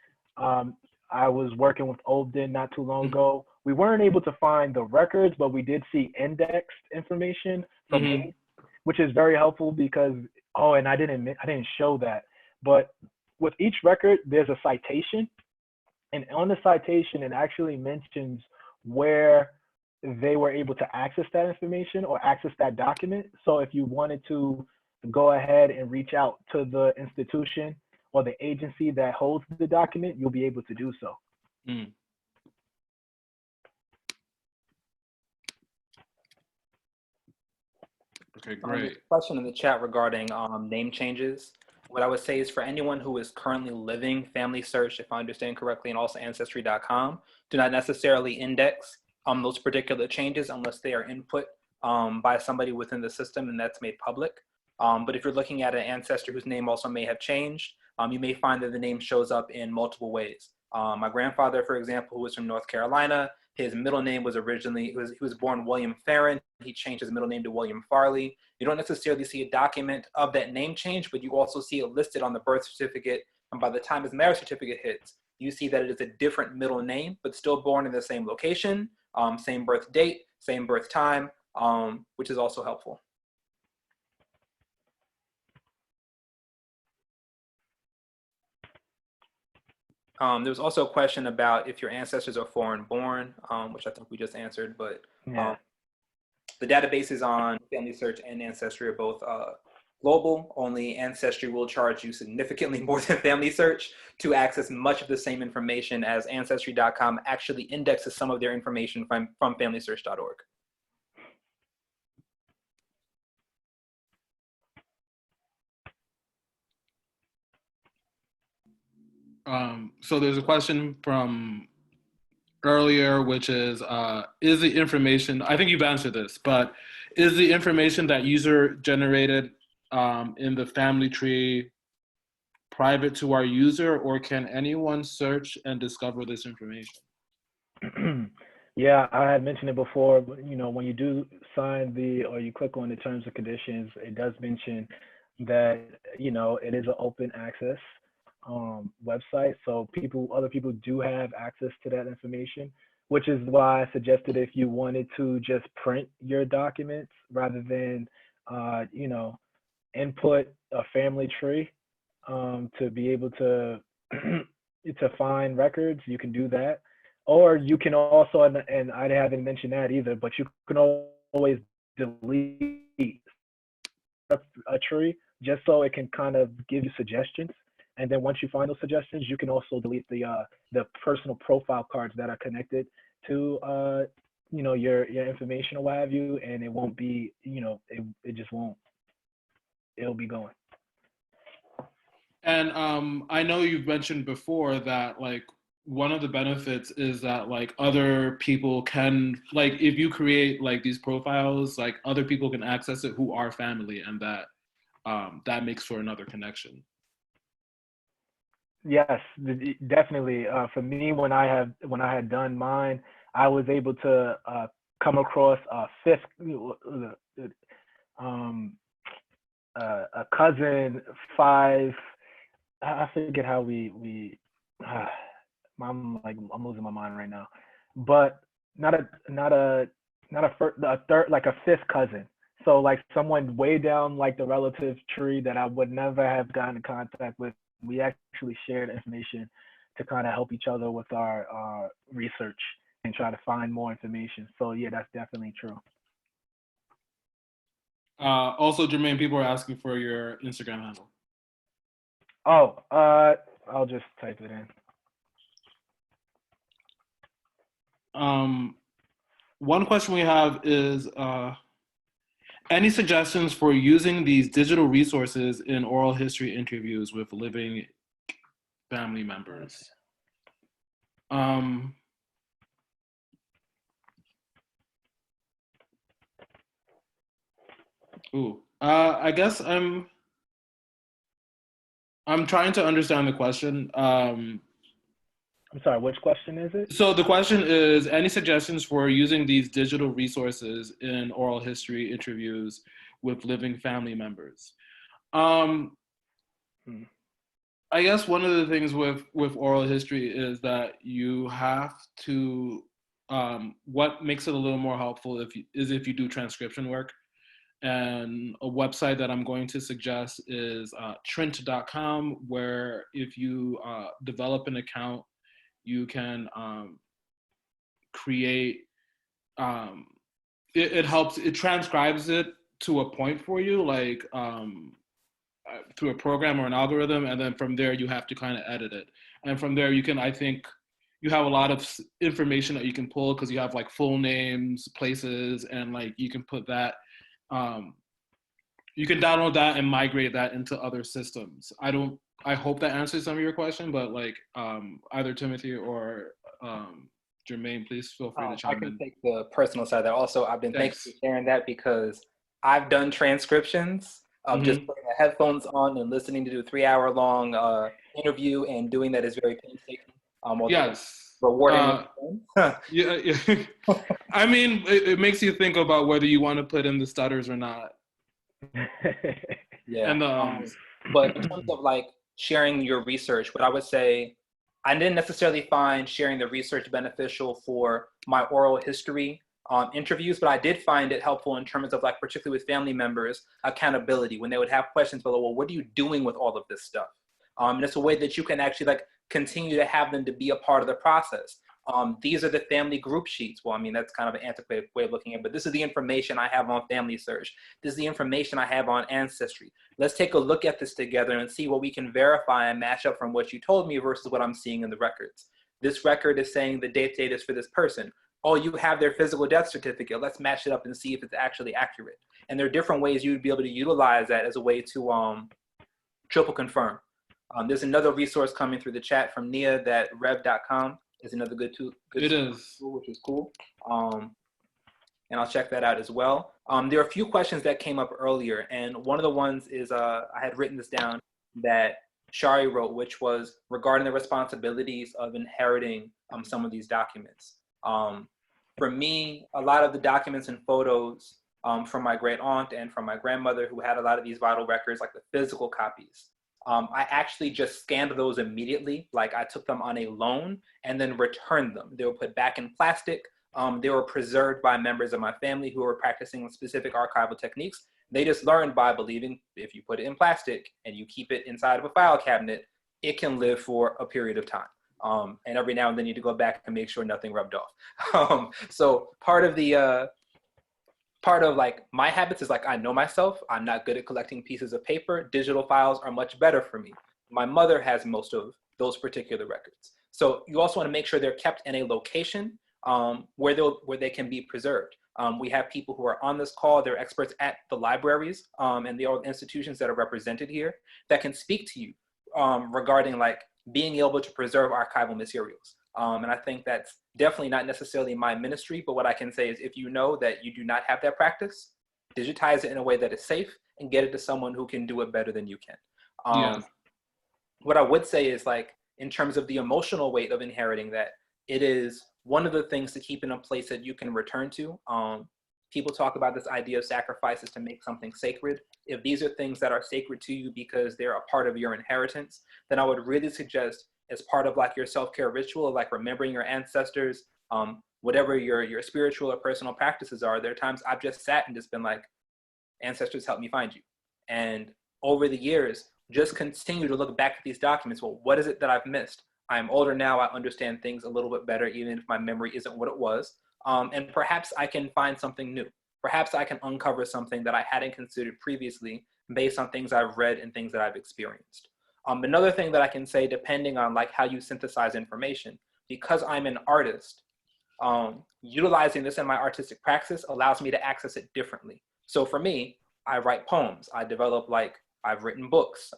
I was working with Obden not too long ago. We weren't able to find the records, but we did see indexed information from me, which is very helpful because, and I didn't show that, but with each record, there's a citation. And on the citation, it actually mentions where they were able to access that information or access that document. So if you wanted to go ahead and reach out to the institution or the agency that holds the document, you'll be able to do so. Mm. Okay, great. Question in the chat regarding name changes. What I would say is for anyone who is currently living Family Search, if I understand correctly, and also Ancestry.com, do not necessarily index those particular changes unless they are input by somebody within the system and that's made public. But if you're looking at an ancestor whose name also may have changed, you may find that the name shows up in multiple ways. My grandfather, for example, who was from North Carolina, his middle name was originally, he was born William Farron. He changed his middle name to William Farley. You don't necessarily see a document of that name change, but you also see it listed on the birth certificate. And by the time his marriage certificate hits, you see that it is a different middle name, but still born in the same location, same birth date, same birth time, which is also helpful. There's also a question about if your ancestors are foreign born, which I think we just answered, but the databases on Family Search and Ancestry are both global. Only Ancestry will charge you significantly more than Family Search to access much of the same information, as Ancestry.com actually indexes some of their information from FamilySearch.org. So there's a question from earlier, which is the information, I think you've answered this, but is the information that user generated in the family tree private to our user, or can anyone search and discover this information? Yeah, I had mentioned it before, but when you do sign or you click on the terms and conditions, it does mention that, it is an open access website. So other people do have access to that information, which is why I suggested if you wanted to just print your documents rather than, input a family tree to be able to to find records, you can do that. Or you can also, and I haven't mentioned that either, but you can always delete a tree just so it can kind of give you suggestions. And then once you find those suggestions, you can also delete the personal profile cards that are connected to your information or what have you, and it won't be, it just won't, it'll be going. And I know you've mentioned before that one of the benefits is that other people can, if you create these profiles, other people can access it who are family, and that makes for another connection. Yes, definitely. For me, when I had done mine, I was able to come across a cousin, I forget how I'm losing my mind right now, but not a third, like a fifth cousin. So someone way down the relative tree that I would never have gotten in contact with. We actually shared information to kind of help each other with our research and try to find more information. So yeah, that's definitely true. Also, Jermaine, people are asking for your Instagram handle. Oh, I'll just type it in. One question we have is, any suggestions for using these digital resources in oral history interviews with living family members? I guess I'm trying to understand the question. I'm sorry, which question is it? So the question is, any suggestions for using these digital resources in oral history interviews with living family members? I guess one of the things with oral history is that you have to, what makes it a little more helpful if you do transcription work. And a website that I'm going to suggest is trint.com, where if you develop an account, you can create, it helps, it transcribes it to a point for you, through a program or an algorithm, and then from there you have to kind of edit it. And from there you can, I think, you have a lot of information that you can pull because you have full names, places, and you can put that, you can download that and migrate that into other systems. I hope that answers some of your question, but either Timothy or Jermaine, please feel free to I chime can in. take the personal side there. Also, I've been thanks Thanks. for sharing that because I've done transcriptions of just putting the headphones on and listening to do a 3-hour long interview, and doing that is very painstaking. Although Yes. rewarding. Yeah. I mean, it makes you think about whether you want to put in the stutters or not. Yeah. And but in terms of like sharing your research, what I would say, I didn't necessarily find sharing the research beneficial for my oral history interviews, but I did find it helpful in terms of like, particularly with family members, accountability, when they would have questions about, well, what are you doing with all of this stuff? And it's a way that you can actually like continue to have them to be a part of the process. These are the family group sheets. Well, I mean, that's kind of an antiquated way of looking at it, but this is the information I have on Family Search. This is the information I have on Ancestry. Let's take a look at this together and see what we can verify and match up from what you told me versus what I'm seeing in the records. This record is saying the date is for this person. Oh, you have their physical death certificate. Let's match it up and see if it's actually accurate. And there are different ways you'd be able to utilize that as a way to triple confirm. There's another resource coming through the chat from Nia that rev.com is another good tool, which is cool. And I'll check that out as well. There are a few questions that came up earlier, and one of the ones is, I had written this down, that Shari wrote, which was regarding the responsibilities of inheriting some of these documents. For me, a lot of the documents and photos from my great aunt and from my grandmother, who had a lot of these vital records, like the physical copies, I actually just scanned those immediately. Like I took them on a loan and then returned them. They were put back in plastic. They were preserved by members of my family who were practicing specific archival techniques. They just learned by believing if you put it in plastic and you keep it inside of a file cabinet, it can live for a period of time. And every now and then you need to go back and make sure nothing rubbed off. So part of like my habits is like, I know myself, I'm not good at collecting pieces of paper. Digital files are much better for me. My mother has most of those particular records. So you also want to make sure they're kept in a location where they can be preserved. We have people who are on this call, they're experts at the libraries and the institutions that are represented here that can speak to you regarding like being able to preserve archival materials. And I think that's definitely not necessarily my ministry, but what I can say is if you know that you do not have that practice, digitize it in a way that is safe and get it to someone who can do it better than you can. What I would say is like, in terms of the emotional weight of inheriting that, it is one of the things to keep in a place that you can return to. People talk about this idea of sacrifices to make something sacred. If these are things that are sacred to you because they're a part of your inheritance, then I would really suggest as part of like your self-care ritual, like remembering your ancestors, whatever your spiritual or personal practices are, there are times I've just sat and just been like, ancestors, help me find you. And over the years, just continue to look back at these documents. Well, what is it that I've missed? I'm older now, I understand things a little bit better, even if my memory isn't what it was. And perhaps I can find something new. Perhaps I can uncover something that I hadn't considered previously based on things I've read and things that I've experienced. Another thing that I can say, depending on like how you synthesize information, because I'm an artist, utilizing this in my artistic practice allows me to access it differently. So for me, I write poems, I've written books,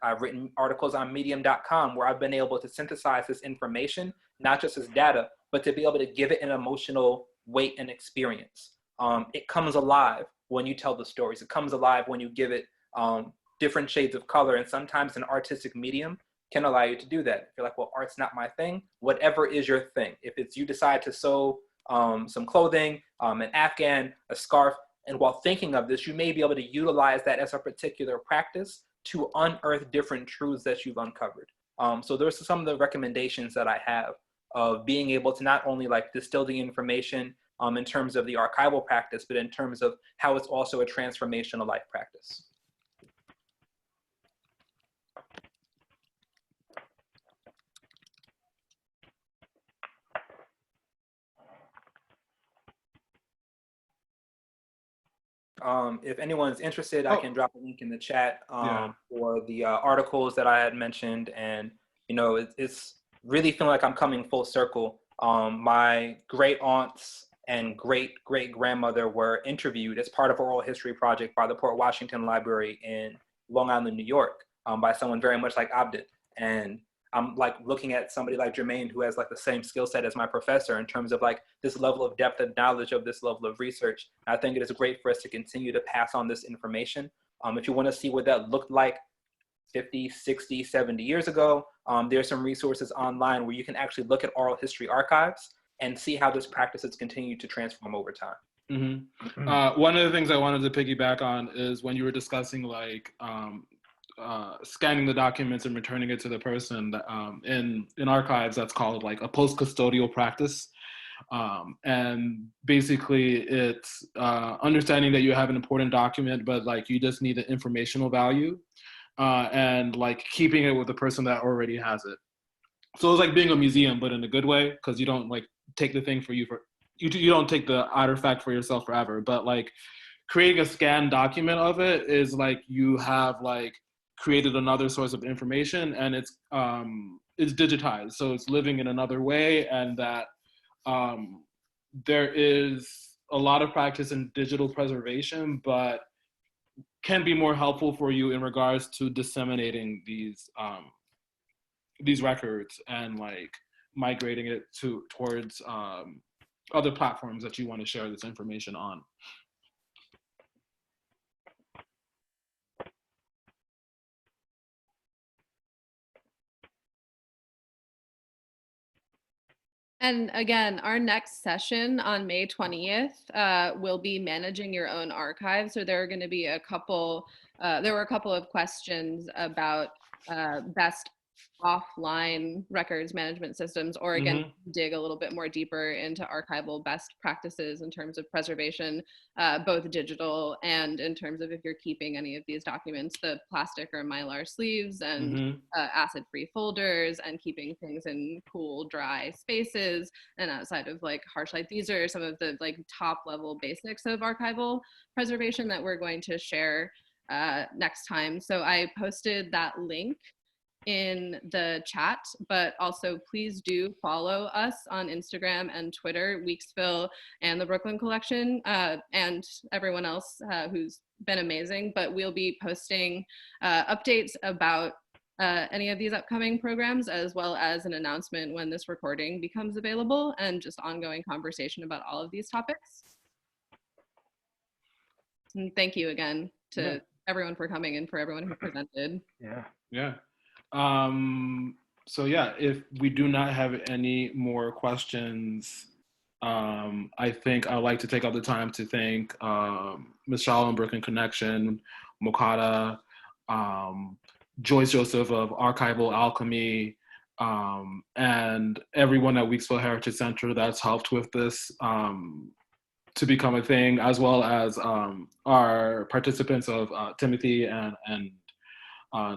I've written articles on medium.com where I've been able to synthesize this information, not just as data, but to be able to give it an emotional weight and experience. It comes alive when you tell the stories. It comes alive when you give it different shades of color, and sometimes an artistic medium can allow you to do that. If you're like, well, art's not my thing, whatever is your thing. If it's you decide to sew some clothing, an Afghan, a scarf, and while thinking of this, you may be able to utilize that as a particular practice to unearth different truths that you've uncovered. So those are some of the recommendations that I have of being able to not only like distill the information in terms of the archival practice, but in terms of how it's also a transformational life practice. If anyone's interested, I can drop a link in the chat for the articles that I had mentioned. And, you know, it's really feeling like I'm coming full circle. My great aunts and great grandmother were interviewed as part of an oral history project by the Port Washington Library in Long Island, New York, by someone very much like Obden. And I'm like looking at somebody like Jermaine who has like the same skill set as my professor in terms of like this level of depth of knowledge of this level of research. I think it is great for us to continue to pass on this information. If you want to see what that looked like 50, 60, 70 years ago, there's some resources online where you can actually look at oral history archives and see how this practice has continued to transform over time. Mm-hmm. One of the things I wanted to piggyback on is when you were discussing like scanning the documents and returning it to the person. In archives, that's called like a post-custodial practice. And basically it's understanding that you have an important document, but like you just need the informational value and like keeping it with the person that already has it. So it's like being a museum, but in a good way, because you don't like take the thing for you for, you don't take the artifact for yourself forever, but like creating a scanned document of it is like you have like created another source of information, and it's digitized, so it's living in another way, and that there is a lot of practice in digital preservation, but can be more helpful for you in regards to disseminating these records and like migrating it towards other platforms that you want to share this information on. And again, our next session on May 20th will be managing your own archive. So there are going to be there were a couple of questions about best offline records management systems, or again, dig a little bit more deeper into archival best practices in terms of preservation, both digital and in terms of if you're keeping any of these documents, the plastic or mylar sleeves and acid-free folders, and keeping things in cool, dry spaces and outside of like harsh light. These are some of the like top level basics of archival preservation that we're going to share next time. So I posted that link in the chat, but also please do follow us on Instagram and Twitter, Weeksville and the Brooklyn Collection, and everyone else who's been amazing. But we'll be posting updates about any of these upcoming programs, as well as an announcement when this recording becomes available, and just ongoing conversation about all of these topics. And thank you again to everyone for coming and for everyone who presented. Yeah. So yeah, if we do not have any more questions, I think I'd like to take all the time to thank Michelle and Brooklyn Connection, Mocada, Joyce Joseph of Archival Alchemy, and everyone at Weeksville Heritage Center that's helped with this to become a thing, as well as our participants of Timothy and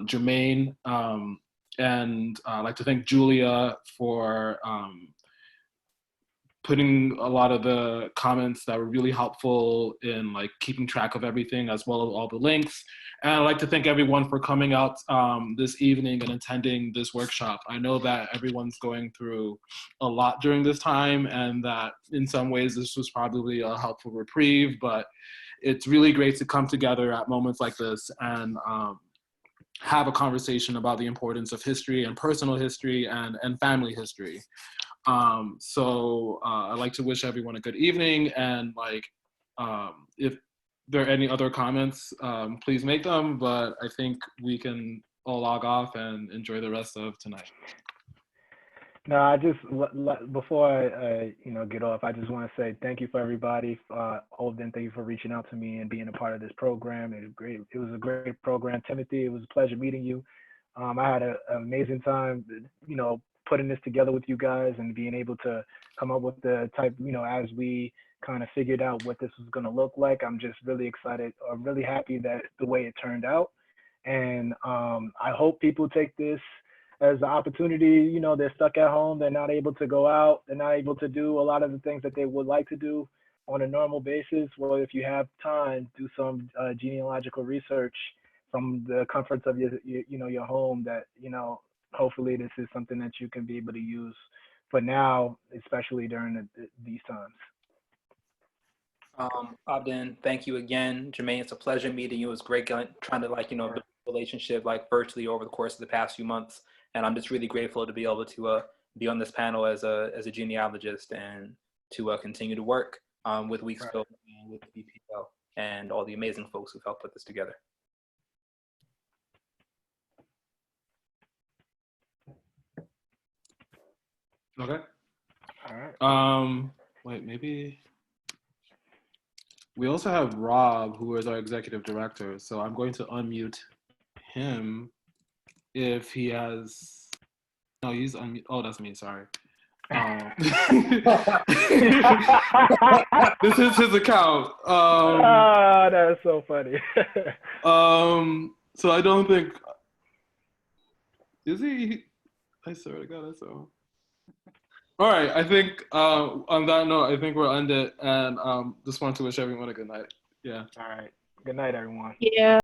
Jermaine, and I'd like to thank Julia for putting a lot of the comments that were really helpful in like keeping track of everything, as well as all the links. And I'd like to thank everyone for coming out this evening and attending this workshop. I know that everyone's going through a lot during this time, and that in some ways this was probably a helpful reprieve, but it's really great to come together at moments like this and have a conversation about the importance of history and personal history and family history. So I'd like to wish everyone a good evening, and like if there are any other comments, please make them, but I think we can all log off and enjoy the rest of tonight. No, I just, before I get off, I just want to say thank you for everybody. Obden, thank you for reaching out to me and being a part of this program. It was great. It was a great program. Timothy, it was a pleasure meeting you. I had an amazing time, putting this together with you guys and being able to come up with the type, as we kind of figured out what this was going to look like. I'm just really excited. I'm really happy that the way it turned out. And I hope people take this as an opportunity. They're stuck at home, they're not able to go out, they're not able to do a lot of the things that they would like to do on a normal basis. Well, if you have time, do some genealogical research from the comforts of your home. That hopefully this is something that you can be able to use for now, especially during these times. Obden, thank you again. Jermaine, it's a pleasure meeting you. It was great trying to build a relationship virtually over the course of the past few months. And I'm just really grateful to be able to be on this panel as a genealogist and to continue to work with Weeksville and with NYPL and all the amazing folks who've helped put this together. Okay. All right. Wait, maybe we also have Rob, who is our executive director. So I'm going to unmute him if he has. No, he's unmute. Oh, that's me. Sorry. This is his account. Oh, that's so funny. So I don't think. Is he? I swear to God, I saw him. All right, I think on that note, I think we'll end it, and just want to wish everyone a good night. Yeah. All right. Good night, everyone. Yeah.